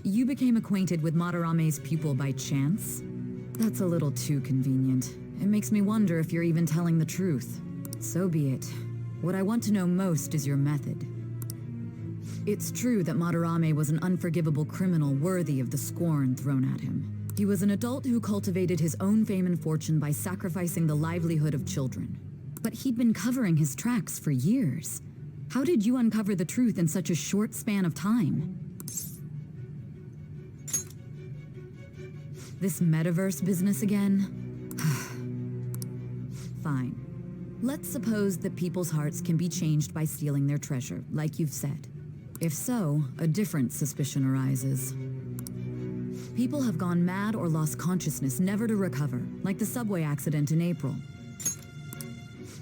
You became acquainted with Madarame's pupil by chance? That's a little too convenient. It makes me wonder if you're even telling the truth. So be it. What I want to know most is your method. It's true that Madarame was an unforgivable criminal worthy of the scorn thrown at him. He was an adult who cultivated his own fame and fortune by sacrificing the livelihood of children. But he'd been covering his tracks for years. How did you uncover the truth in such a short span of time? This metaverse business again? Fine. Let's suppose that people's hearts can be changed by stealing their treasure, like you've said. If so, a different suspicion arises. People have gone mad or lost consciousness, never to recover, like the subway accident in April.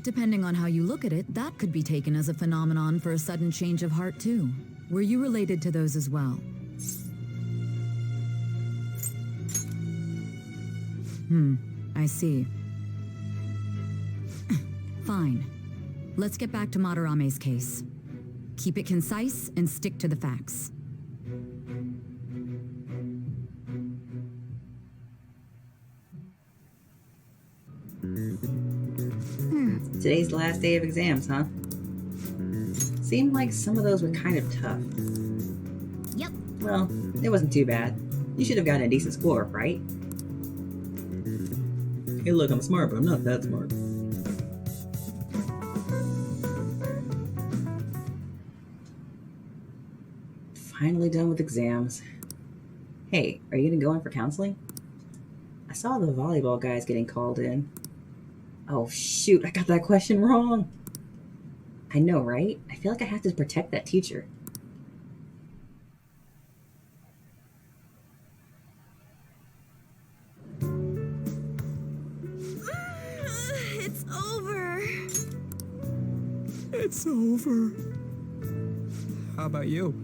Depending on how you look at it, that could be taken as a phenomenon for a sudden change of heart, too. Were you related to those as well? I see. Fine. Let's get back to Madarame's case. Keep it concise and stick to the facts. Today's the last day of exams, huh? Seemed like some of those were kind of tough. Yep. Well, it wasn't too bad. You should have gotten a decent score, right? Hey look, I'm smart, but I'm not that smart. Finally done with exams. Hey, are you gonna go in for counseling? I saw the volleyball guys getting called in. Oh shoot, I got that question wrong. I know, right? I feel like I have to protect that teacher. It's over. It's over. How about you?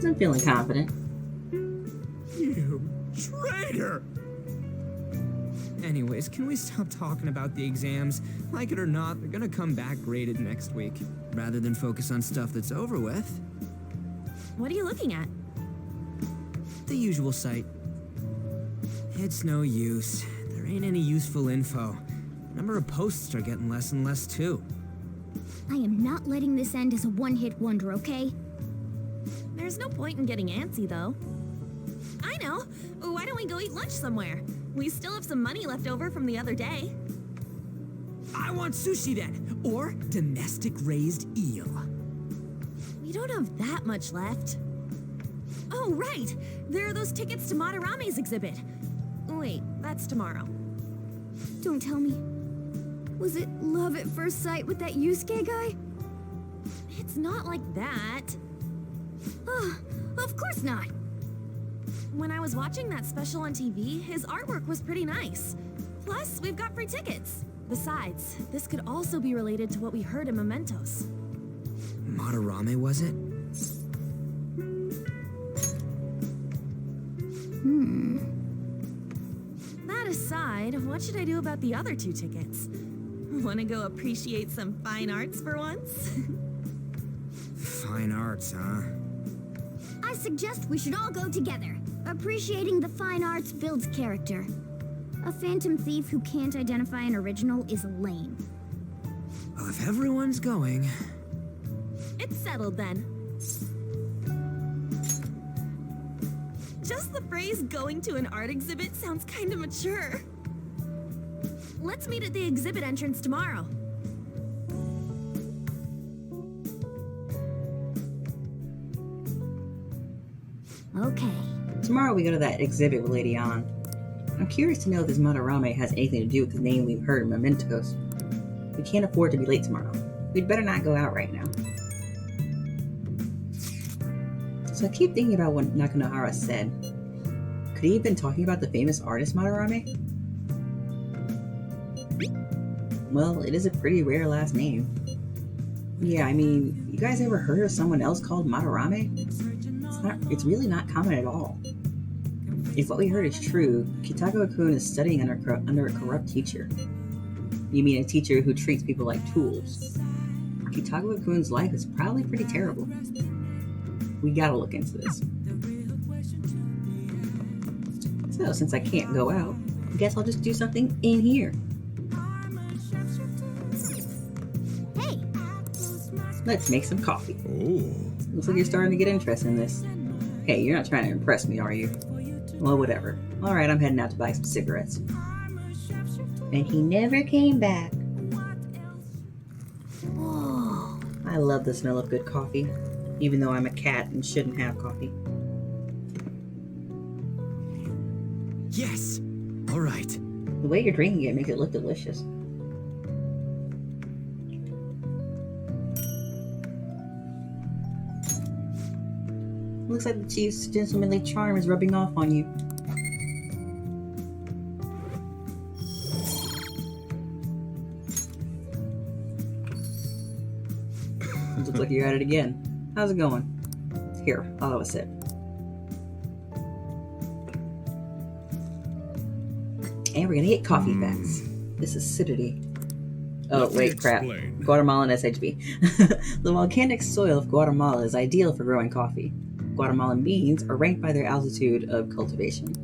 I'm feeling confident. You traitor! Anyways, can we stop talking about the exams? Like it or not, they're gonna come back graded next week. Rather than focus on stuff that's over with. What are you looking at? The usual sight. It's no use. There ain't any useful info. Number of posts are getting less and less, too. I am not letting this end as a one-hit wonder, okay? There's no point in getting antsy, though. I know. Why don't we go eat lunch somewhere? We still have some money left over from the other day. I want sushi then, or domestic raised eel. We don't have that much left. Oh, right! There are those tickets to Madarame's exhibit. Wait, that's tomorrow. Don't tell me. Was it love at first sight with that Yusuke guy? It's not like that. Of course not. When I was watching that special on TV, his artwork was pretty nice. Plus, we've got free tickets. Besides, this could also be related to what we heard in Mementos. Madarame, was it? That aside, what should I do about the other 2 tickets? Want to go appreciate some fine arts for once? Fine arts, huh? I suggest we should all go together. Appreciating the fine arts builds character. A phantom thief who can't identify an original is lame. Well, if everyone's going... It's settled then. Just the phrase going to an art exhibit sounds kind of mature. Let's meet at the exhibit entrance tomorrow. Okay. Tomorrow we go to that exhibit with Lady Ann. I'm curious to know if this Madarame has anything to do with the name we've heard in Mementos. We can't afford to be late tomorrow. We'd better not go out right now. So I keep thinking about what Nakanohara said. Could he have been talking about the famous artist Madarame? Well, it is a pretty rare last name. Yeah, I mean, you guys ever heard of someone else called Madarame? It's really not common at all. If what we heard is true, Kitagawa-kun is studying under a corrupt teacher. You mean a teacher who treats people like tools. Kitagawa-kun's life is probably pretty terrible. We gotta look into this. So, since I can't go out, I guess I'll just do something in here. Hey! Let's make some coffee. Oh. Looks like you're starting to get interested in this. Hey, you're not trying to impress me, are you? Well, whatever. Alright, I'm heading out to buy some cigarettes. And he never came back. Whoa. I love the smell of good coffee, even though I'm a cat and shouldn't have coffee. Yes! Alright. The way you're drinking it makes it look delicious. Looks like the chief's gentlemanly charm is rubbing off on you. Looks like you're at it again. How's it going? Here, I'll have a sip. And we're gonna get coffee facts. This acidity. Oh, wait, crap. Guatemalan SHB. The volcanic soil of Guatemala is ideal for growing coffee. Guatemalan beans are ranked by their altitude of cultivation.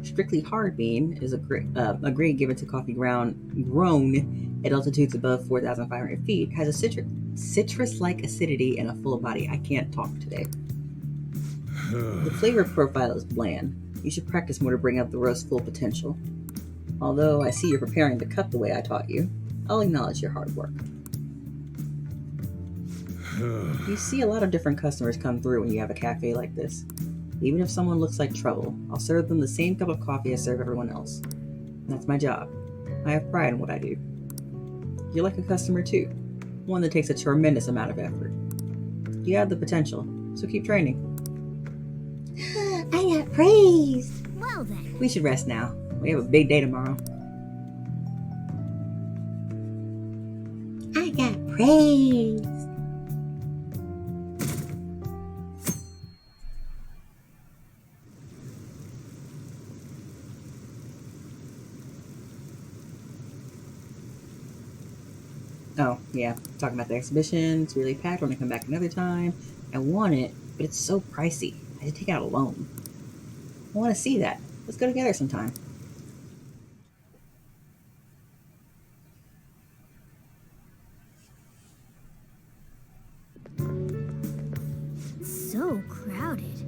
Strictly hard bean is a grade given to coffee grown at altitudes above 4,500 feet, has a citrus-like acidity and a full body. I can't talk today. The flavor profile is bland. You should practice more to bring out the roast's full potential. Although I see you're preparing the cup the way I taught you, I'll acknowledge your hard work. You see a lot of different customers come through when you have a cafe like this. Even if someone looks like trouble, I'll serve them the same cup of coffee I serve everyone else. That's my job. I have pride in what I do. You're like a customer too, one that takes a tremendous amount of effort. You have the potential, so keep training. I got praised! Well then. We should rest now. We have a big day tomorrow. I got praised! Oh, yeah. Talking about the exhibition. It's really packed. We're going to come back another time. I want it, but it's so pricey. I had to take it out a loan. I want to see that. Let's go together sometime. so crowded.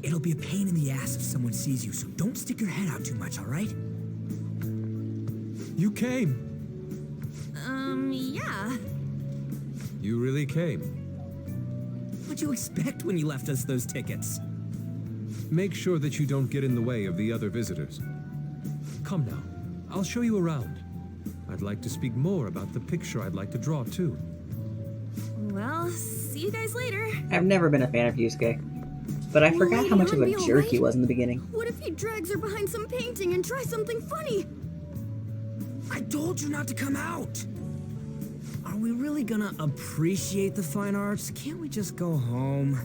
It'll be a pain in the ass if someone sees you, so don't stick your head out too much, all right? You came. Yeah. You really came. What'd you expect when you left us those tickets? Make sure that you don't get in the way of the other visitors. Come now, I'll show you around. I'd like to speak more about the picture I'd like to draw, too. Well, see you guys later. I've never been a fan of Yusuke, but I forgot how much of a Lady, jerk he alright? was in the beginning. What if he drags her behind some painting and tries something funny? I told you not to come out! Are we really gonna appreciate the fine arts? Can't we just go home?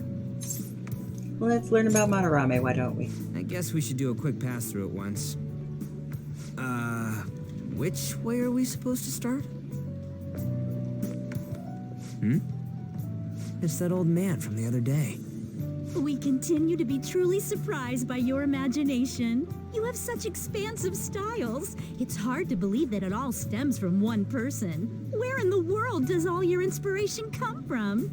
Let's learn about Madarame, why don't we? I guess we should do a quick pass through it once. Which way are we supposed to start? It's that old man from the other day. We continue to be truly surprised by your imagination. You have such expansive styles. It's hard to believe that it all stems from one person. Where in the world does all your inspiration come from?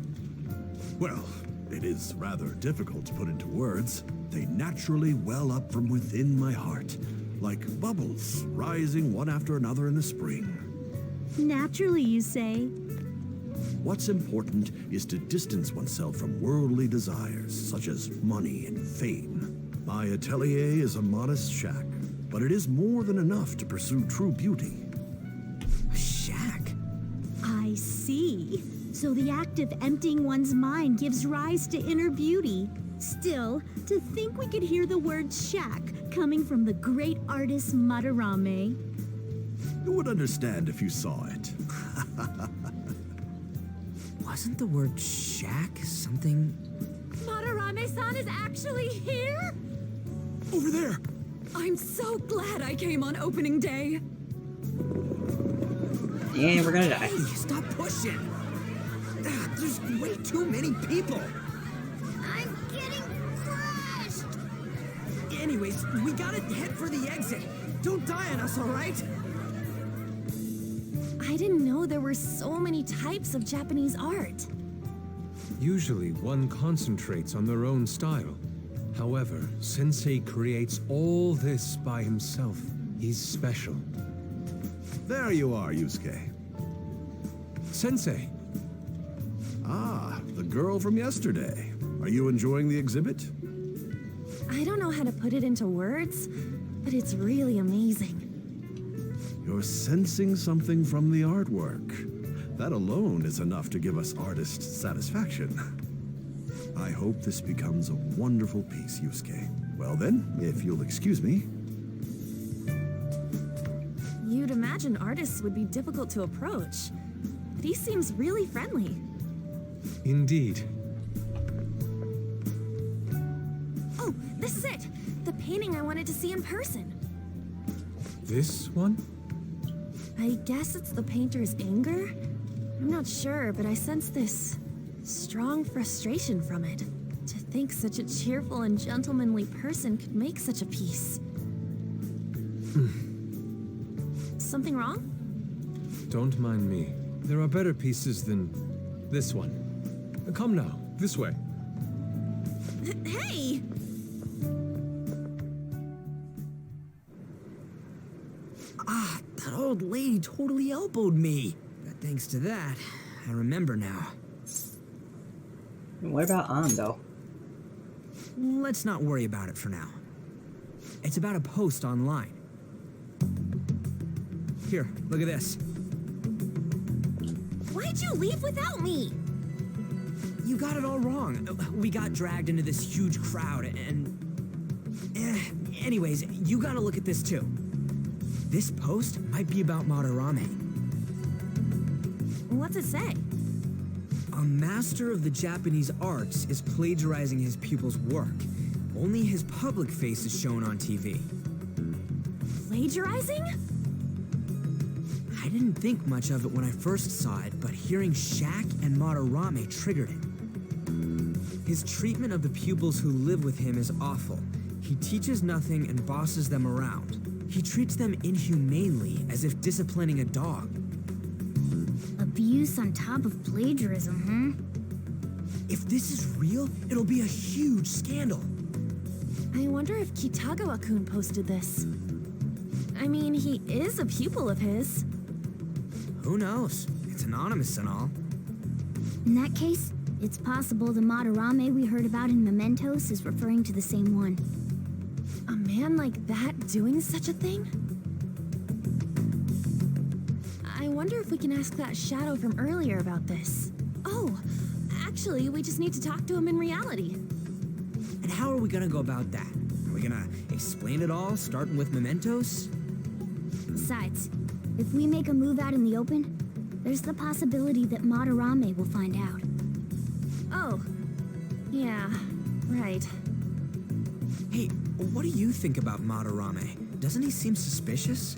Well, it is rather difficult to put into words. They naturally well up from within my heart, like bubbles rising one after another in the spring. Naturally, you say. What's important is to distance oneself from worldly desires, such as money and fame. My atelier is a modest shack, but it is more than enough to pursue true beauty. A shack? I see. So the act of emptying one's mind gives rise to inner beauty. Still, to think we could hear the word shack coming from the great artist Madarame. You would understand if you saw it. Wasn't the word shack something? Madarame-san is actually here? Over there! I'm so glad I came on opening day. And we're gonna die. Hey, stop pushing! There's way too many people! I'm getting crushed! Anyways, we gotta head for the exit. Don't die on us, all right? I didn't know there were so many types of Japanese art. Usually, one concentrates on their own style. However, Sensei creates all this by himself. He's special. There you are, Yusuke. Sensei! Ah, the girl from yesterday. Are you enjoying the exhibit? I don't know how to put it into words, but it's really amazing. You're sensing something from the artwork. That alone is enough to give us artists satisfaction. I hope this becomes a wonderful piece, Yusuke. Well then, if you'll excuse me. You'd imagine artists would be difficult to approach, but he seems really friendly. Indeed. Oh, this is it! The painting I wanted to see in person. This one? I guess it's the painter's anger? I'm not sure, but I sense this strong frustration from it. To think such a cheerful and gentlemanly person could make such a piece. Something wrong? Don't mind me. There are better pieces than this one. Come now, this way. Hey! That old lady totally elbowed me. But thanks to that, I remember now. What about Ando? Let's not worry about it for now. It's about a post online. Here, look at this. Why'd you leave without me? You got it all wrong. We got dragged into this huge crowd and... Anyways, you gotta look at this too. This post might be about Madarame. What's it say? A master of the Japanese arts is plagiarizing his pupil's work. Only his public face is shown on TV. Plagiarizing? I didn't think much of it when I first saw it, but hearing Shack and Madarame triggered it. His treatment of the pupils who live with him is awful. He teaches nothing and bosses them around. He treats them inhumanely, as if disciplining a dog. Abuse on top of plagiarism, huh? If this is real, it'll be a huge scandal. I wonder if Kitagawa-kun posted this. I mean, he is a pupil of his. Who knows? It's anonymous and all. In that case, it's possible the Madarame we heard about in Mementos is referring to the same one. A man like that doing such a thing? I wonder if we can ask that shadow from earlier about this. Oh, actually, we just need to talk to him in reality. And how are we gonna go about that? Are we gonna explain it all, starting with Mementos? Besides, if we make a move out in the open, there's the possibility that Madarame will find out. Oh, yeah, right. Hey, what do you think about Madarame? Doesn't he seem suspicious?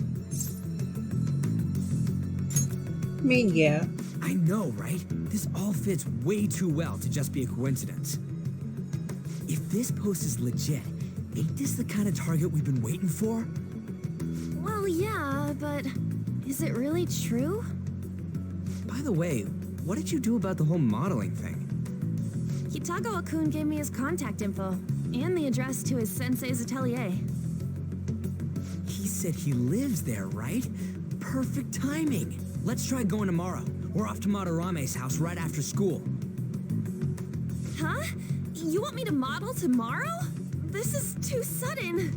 I mean, yeah. I know, right? This all fits way too well to just be a coincidence. If this post is legit, ain't this the kind of target we've been waiting for? Well, yeah, but is it really true? By the way, what did you do about the whole modeling thing? Kitagawa-kun gave me his contact info and the address to his sensei's atelier. He said he lives there, right? Perfect timing. Let's try going tomorrow. We're off to Madarame's house right after school. Huh? You want me to model tomorrow? This is too sudden.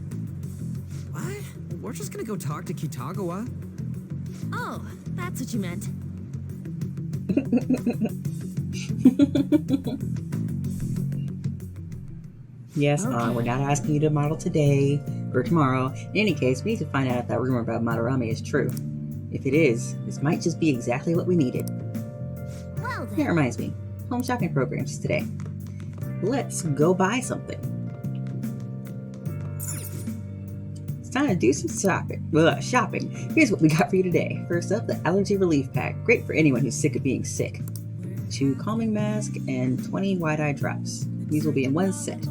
What? We're just gonna go talk to Kitagawa. Oh, that's what you meant. Yes, we're not asking you to model today or tomorrow. In any case, we need to find out if that rumor about Madarame is true. If it is, this might just be exactly what we needed. Well That then. reminds me, home shopping programs today. Let's go buy something. It's time to do some shopping. Here's what we got for you today. First up, the Allergy Relief Pack. Great for anyone who's sick of being sick. 2 calming masks and 20 wide-eye drops. These will be in one set.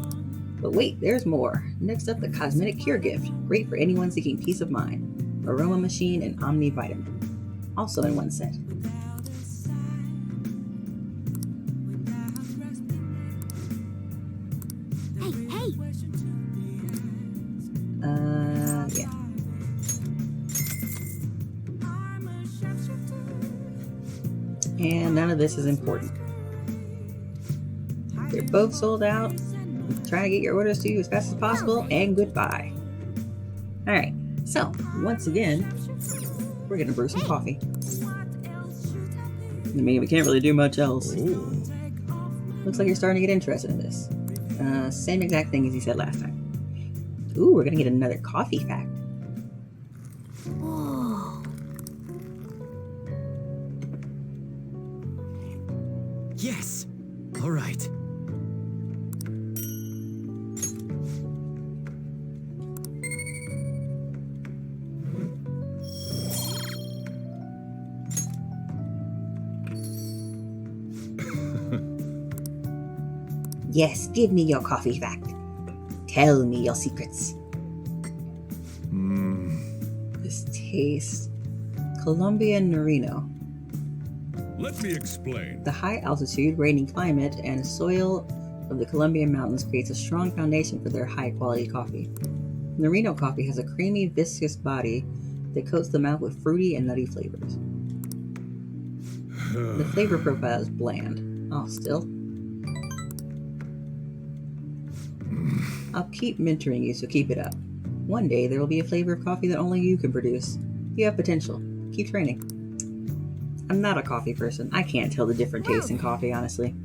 But wait, there's more. Next up, the Cosmetic Cure Gift. Great for anyone seeking peace of mind. Aroma Machine and Omni Vitamin. Also in one set. Hey! Yeah. And none of this is important. They're both sold out. Try to get your orders to you as fast as possible, and goodbye. Alright, so, once again, we're gonna brew some coffee. I mean, we can't really do much else. Oh. Looks like you're starting to get interested in this. Same exact thing as you said last time. Ooh, we're gonna get another coffee fact. Whoa. Yes! All right. Yes, give me your coffee fact. Tell me your secrets. This tastes Colombian Norino. Let me explain. The high altitude, rainy climate, and soil of the Colombian mountains creates a strong foundation for their high quality coffee. Norino coffee has a creamy, viscous body that coats the mouth with fruity and nutty flavors. The flavor profile is bland. Oh, still? I'll keep mentoring you, so keep it up. One day there will be a flavor of coffee that only you can produce. You have potential. Keep training. I'm not a coffee person. I can't tell the different tastes in coffee, honestly.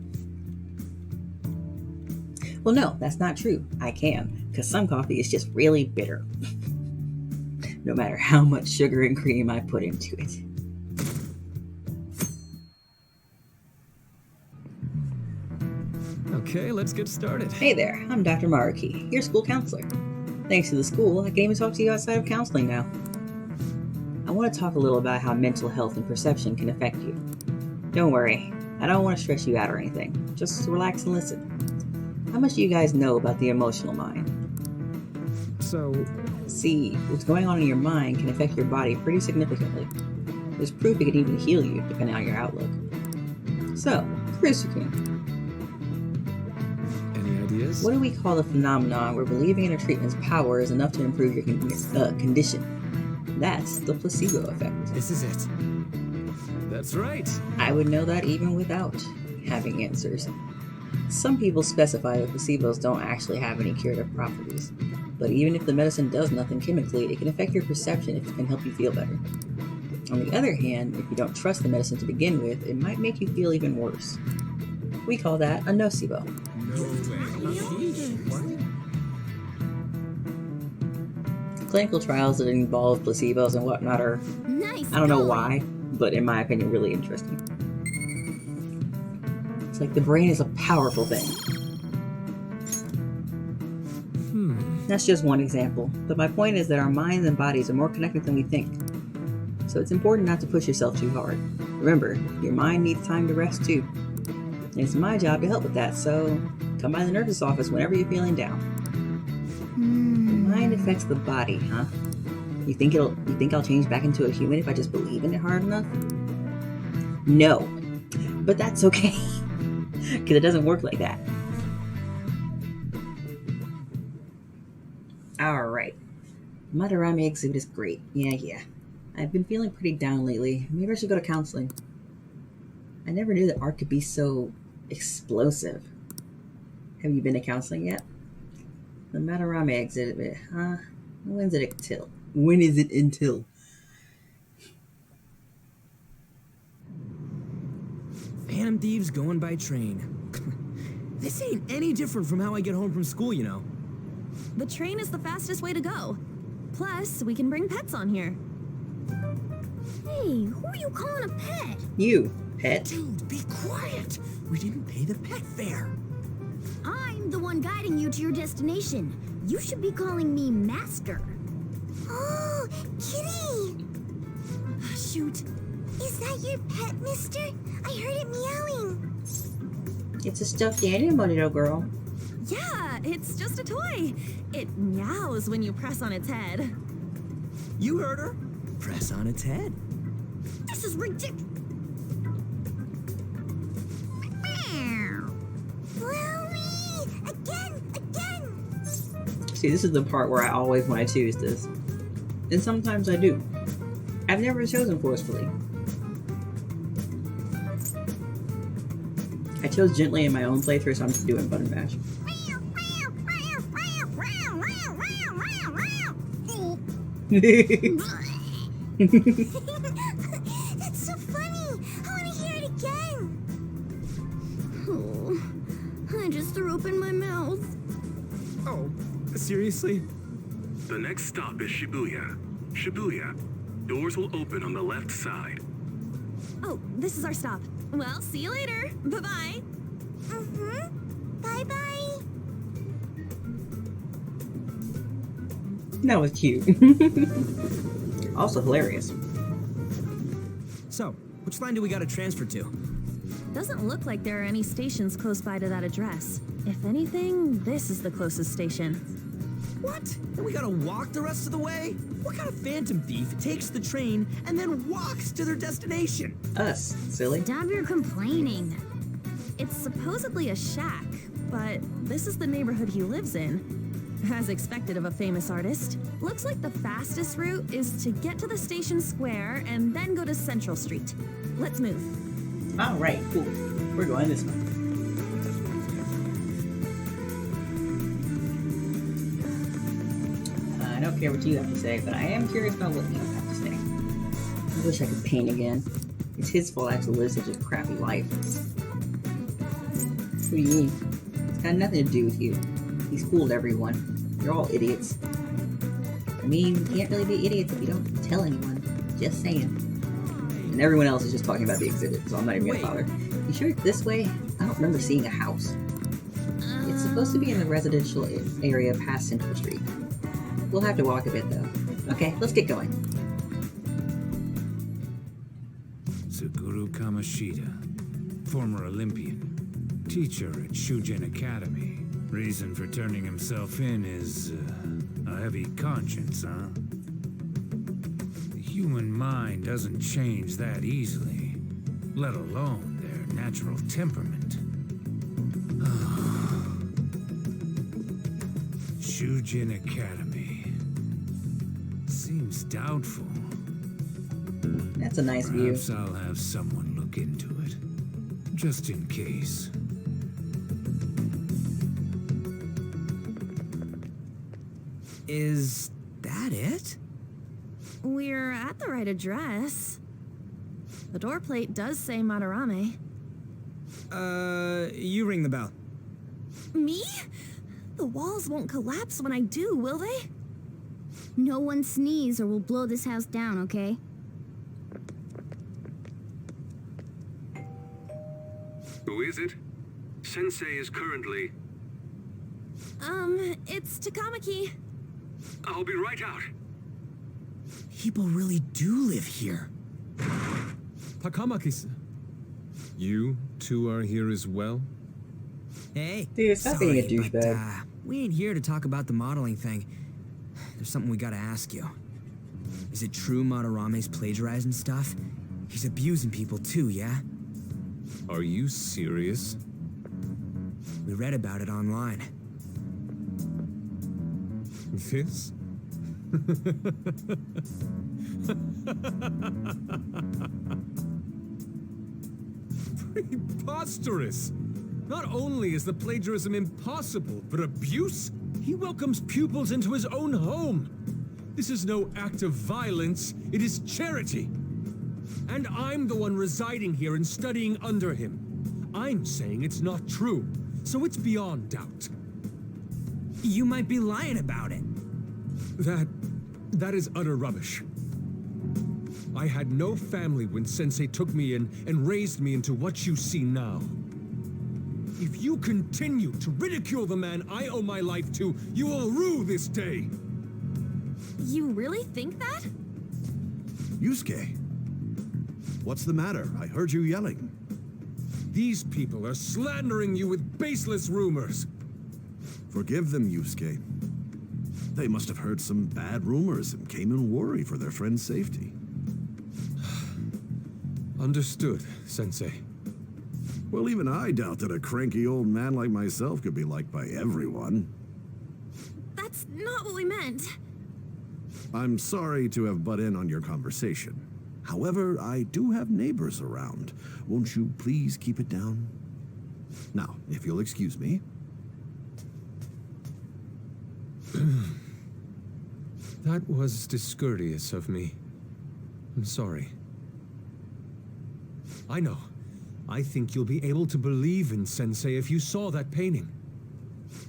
Well, no, that's not true. I can, because some coffee is just really bitter. No matter how much sugar and cream I put into it. Okay, let's get started. Hey there, I'm Dr. Maruki, your school counselor. Thanks to the school, I can even talk to you outside of counseling now. I want to talk a little about how mental health and perception can affect you. Don't worry, I don't want to stress you out or anything. Just relax and listen. How much do you guys know about the emotional mind? So, See, what's going on in your mind can affect your body pretty significantly. There's proof it can even heal you, depending on your outlook. So, Kurisuke, ideas? What do we call the phenomenon where believing in a treatment's power is enough to improve your condition? That's the placebo effect. This is it. That's right. I would know that even without having answers. Some people specify that placebos don't actually have any curative properties, but even if the medicine does nothing chemically, it can affect your perception if it can help you feel better. On the other hand, if you don't trust the medicine to begin with, it might make you feel even worse. We call that a nocebo. Clinical trials that involve placebos and whatnot are, Nice. I don't know why, but in my opinion, really interesting. It's like the brain is a powerful thing. That's just one example, but my point is that our minds and bodies are more connected than we think. So it's important not to push yourself too hard. Remember, your mind needs time to rest too. And it's my job to help with that, so come by the nurse's office whenever you're feeling down. The mind affects the body, huh? You think I'll change back into a human if I just believe in it hard enough? No. But that's okay. Because it doesn't work like that. Alright. Madarame exhibit is great. Yeah. I've been feeling pretty down lately. Maybe I should go to counseling. I never knew that art could be so explosive. Have you been to counseling yet? The Madarame exhibit, huh? When is it until? Phantom thieves going by train. This ain't any different from how I get home from school, you know. The train is the fastest way to go. Plus, we can bring pets on here. Hey, who are you calling a pet? You, pet. Dude, be quiet. We didn't pay the pet fare. I'm the one guiding you to your destination. You should be calling me Master. Oh, kitty! Shoot. Is that your pet, mister? I heard it meowing. It's a stuffed animal, little girl. Yeah, it's just a toy. It meows when you press on its head. You heard her. Press on its head. This is ridiculous. See, this is the part where I always want to choose this. And sometimes I do. I've never chosen forcefully. I chose gently in my own playthrough, so I'm just doing button mash. That's so funny. I want to hear it again. Oh, I just threw up in my mouth. Oh, seriously? The next stop is Shibuya. Shibuya. Doors will open on the left side. Oh, this is our stop. Well, see you later. Bye-bye. Bye-bye. That was cute. Also hilarious. So, which line do we gotta transfer to? Doesn't look like there are any stations close by to that address. If anything, this is the closest station. What? Then we gotta walk the rest of the way? What kind of phantom thief takes the train and then walks to their destination? Us, silly. Stop your complaining. It's supposedly a shack, but this is the neighborhood he lives in. As expected of a famous artist. Looks like the fastest route is to get to the station square and then go to Central Street. Let's move. Alright, cool. We're going this way. I don't care what you have to say, but I am curious about what you have to say. I wish I could paint again. It's his fault I have to live such a crappy life. What do you mean? It's got nothing to do with you. He's fooled everyone. You're all idiots. I mean, you can't really be idiots if you don't tell anyone. Just saying. And everyone else is just talking about the exhibit, so I'm not even gonna bother. You sure it's this way? I don't remember seeing a house. It's supposed to be in the residential area past Central Street. We'll have to walk a bit, though. Okay, let's get going. Suguru Kamashita, former Olympian, teacher at Shujin Academy. Reason for turning himself in is a heavy conscience, huh? The human mind doesn't change that easily, let alone their natural temperament. Shujin Academy. Seems doubtful. That's a nice view. Perhaps I'll have someone look into it. Just in case. Is that it? We're at the right address. The door plate does say Madarame. You ring the bell. Me? The walls won't collapse when I do, will they? No one sneeze or we'll blow this house down, okay? Who is it? Sensei is currently... It's Takamaki. I'll be right out. People really do live here. Takamaki, you two are here as well? Hey, Dude, stop sorry, being a but, douchebag. we ain't here to talk about the modeling thing. There's something we gotta ask you. Is it true Madarame's plagiarizing stuff? He's abusing people too, yeah? Are you serious? We read about it online. This? Preposterous! Not only is the plagiarism impossible, but abuse? He welcomes pupils into his own home. This is no act of violence, it is charity. And I'm the one residing here and studying under him. I'm saying it's not true, so it's beyond doubt. You might be lying about it. That is utter rubbish. I had no family when Sensei took me in and raised me into what you see now. If you continue to ridicule the man I owe my life to, you will rue this day. You really think that? Yusuke, what's the matter? I heard you yelling. These people are slandering you with baseless rumors. Forgive them, Yusuke. They must have heard some bad rumors and came in worried for their friend's safety. Understood, Sensei. Well, even I doubt that a cranky old man like myself could be liked by everyone. That's not what we meant. I'm sorry to have butt in on your conversation. However, I do have neighbors around. Won't you please keep it down? Now, if you'll excuse me. That was discourteous of me. I'm sorry. I know. I think you'll be able to believe in Sensei if you saw that painting.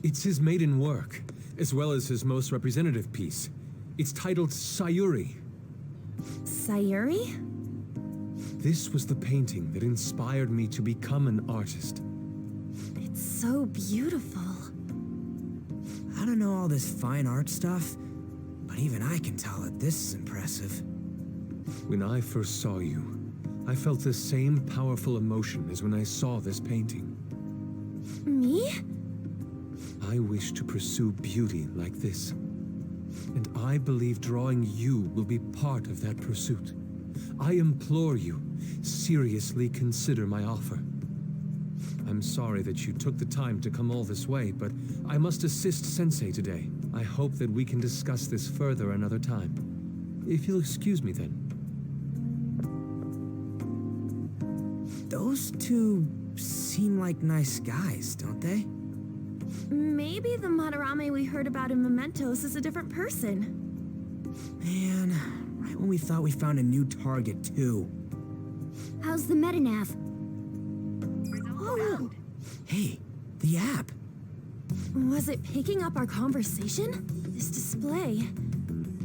It's his maiden work, as well as his most representative piece. It's titled Sayuri. Sayuri? This was the painting that inspired me to become an artist. It's so beautiful. I don't know all this fine art stuff, but even I can tell that this is impressive. When I first saw you, I felt the same powerful emotion as when I saw this painting. Me? I wish to pursue beauty like this. And I believe drawing you will be part of that pursuit. I implore you, seriously consider my offer. I'm sorry that you took the time to come all this way, but I must assist Sensei today. I hope that we can discuss this further another time. If you'll excuse me then. Those two seem like nice guys, don't they? Maybe the Madarame we heard about in Mementos is a different person. Man, right when we thought we found a new target, too. How's the metanav? Oh, Hey, the app. was it picking up our conversation? This display.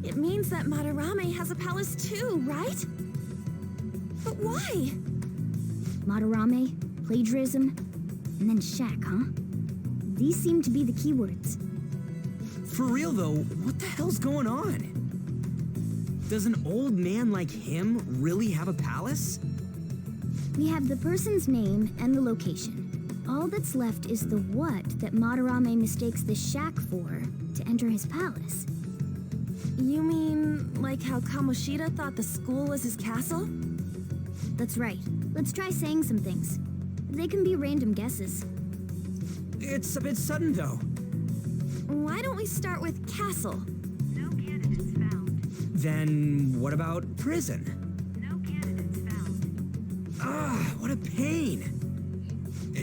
It means that Madarame has a palace too, right? But why? Madarame, plagiarism, and then shack, huh? These seem to be the keywords. For real, though, what the hell's going on? Does an old man like him really have a palace? We have the person's name and the location. All that's left is the what that Madarame mistakes the shack for to enter his palace. You mean like how Kamoshida thought the school was his castle? That's right. Let's try saying some things. They can be random guesses. It's a bit sudden, though. Why don't we start with castle? No candidates found. Then what about prison? No candidates found. Ah, what a pain.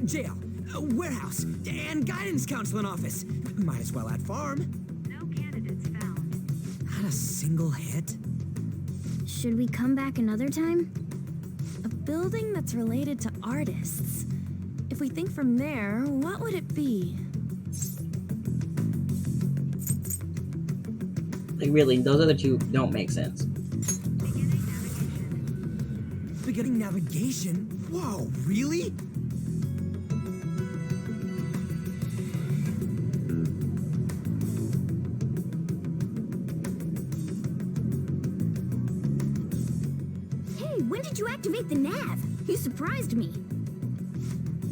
Jail, warehouse, and guidance counseling office. Might as well add farm. No candidates found. Not a single hit. Should we come back another time? A building that's related to artists. If we think from there, what would it be? Like, really, those other two don't make sense. Beginning navigation? Whoa, really? Hey, when did you activate the nav? You surprised me.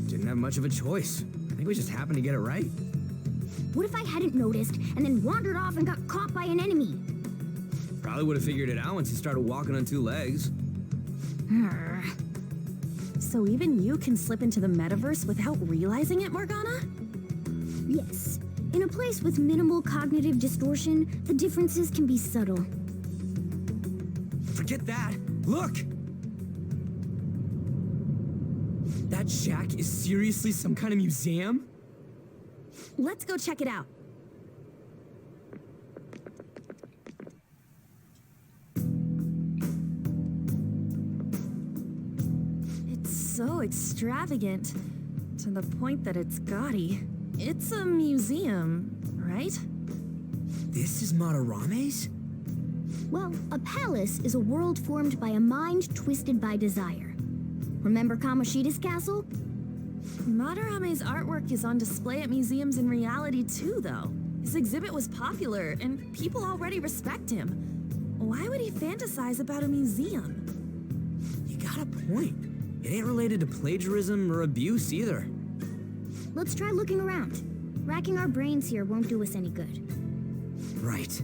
Didn't have much of a choice. I think we just happened to get it right. What if I hadn't noticed and then wandered off and got caught by an enemy? Probably would have figured it out once you started walking on two legs. So even you can slip into the metaverse without realizing it, Morgana? Yes. In a place with minimal cognitive distortion, the differences can be subtle. Forget that. Look! That shack is seriously some kind of museum? Let's go check it out. It's so extravagant, to the point that it's gaudy. It's a museum, right? This is Madarame's? Well, a palace is a world formed by a mind twisted by desire. Remember Kamoshida's castle? Madarame's artwork is on display at museums in reality too, though. His exhibit was popular, and people already respect him. Why would he fantasize about a museum? You got a point. It ain't related to plagiarism or abuse either. Let's try looking around. Racking our brains here won't do us any good. Right.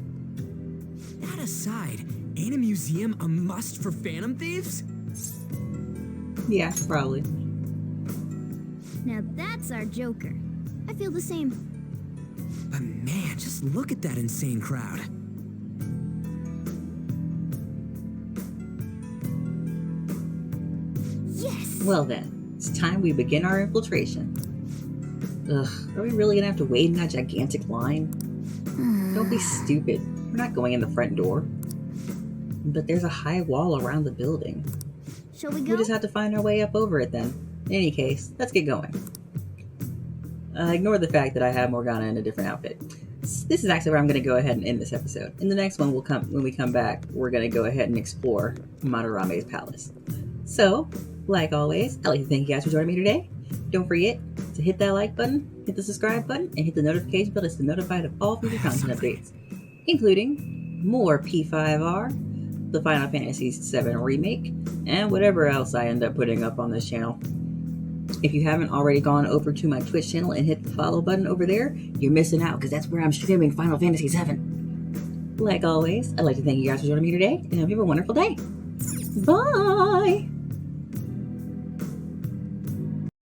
That aside, ain't a museum a must for Phantom Thieves? Yeah, probably. Now that's our Joker. I feel the same. But man, just look at that insane crowd. Yes! Well then, it's time we begin our infiltration. Ugh, are we really gonna have to wait in that gigantic line? Don't be stupid. We're not going in the front door. But there's a high wall around the building. Shall we go? We'll just have to find our way up over it then. In any case, let's get going. Ignore the fact that I have Morgana in a different outfit. This is actually where I'm going to go ahead and end this episode. In the next one, when we come back, we're going to go ahead and explore Madarame's palace. So, like always, I'd like to thank you guys for joining me today. Don't forget to hit that like button, hit the subscribe button, and hit the notification bell to stay notified of all future content updates, including more P5R, the Final Fantasy VII Remake, and whatever else I end up putting up on this channel. If you haven't already gone over to my Twitch channel and hit the follow button over there, you're missing out because that's where I'm streaming Final Fantasy VII. Like always, I'd like to thank you guys for joining me today, and I hope you have a wonderful day. Bye!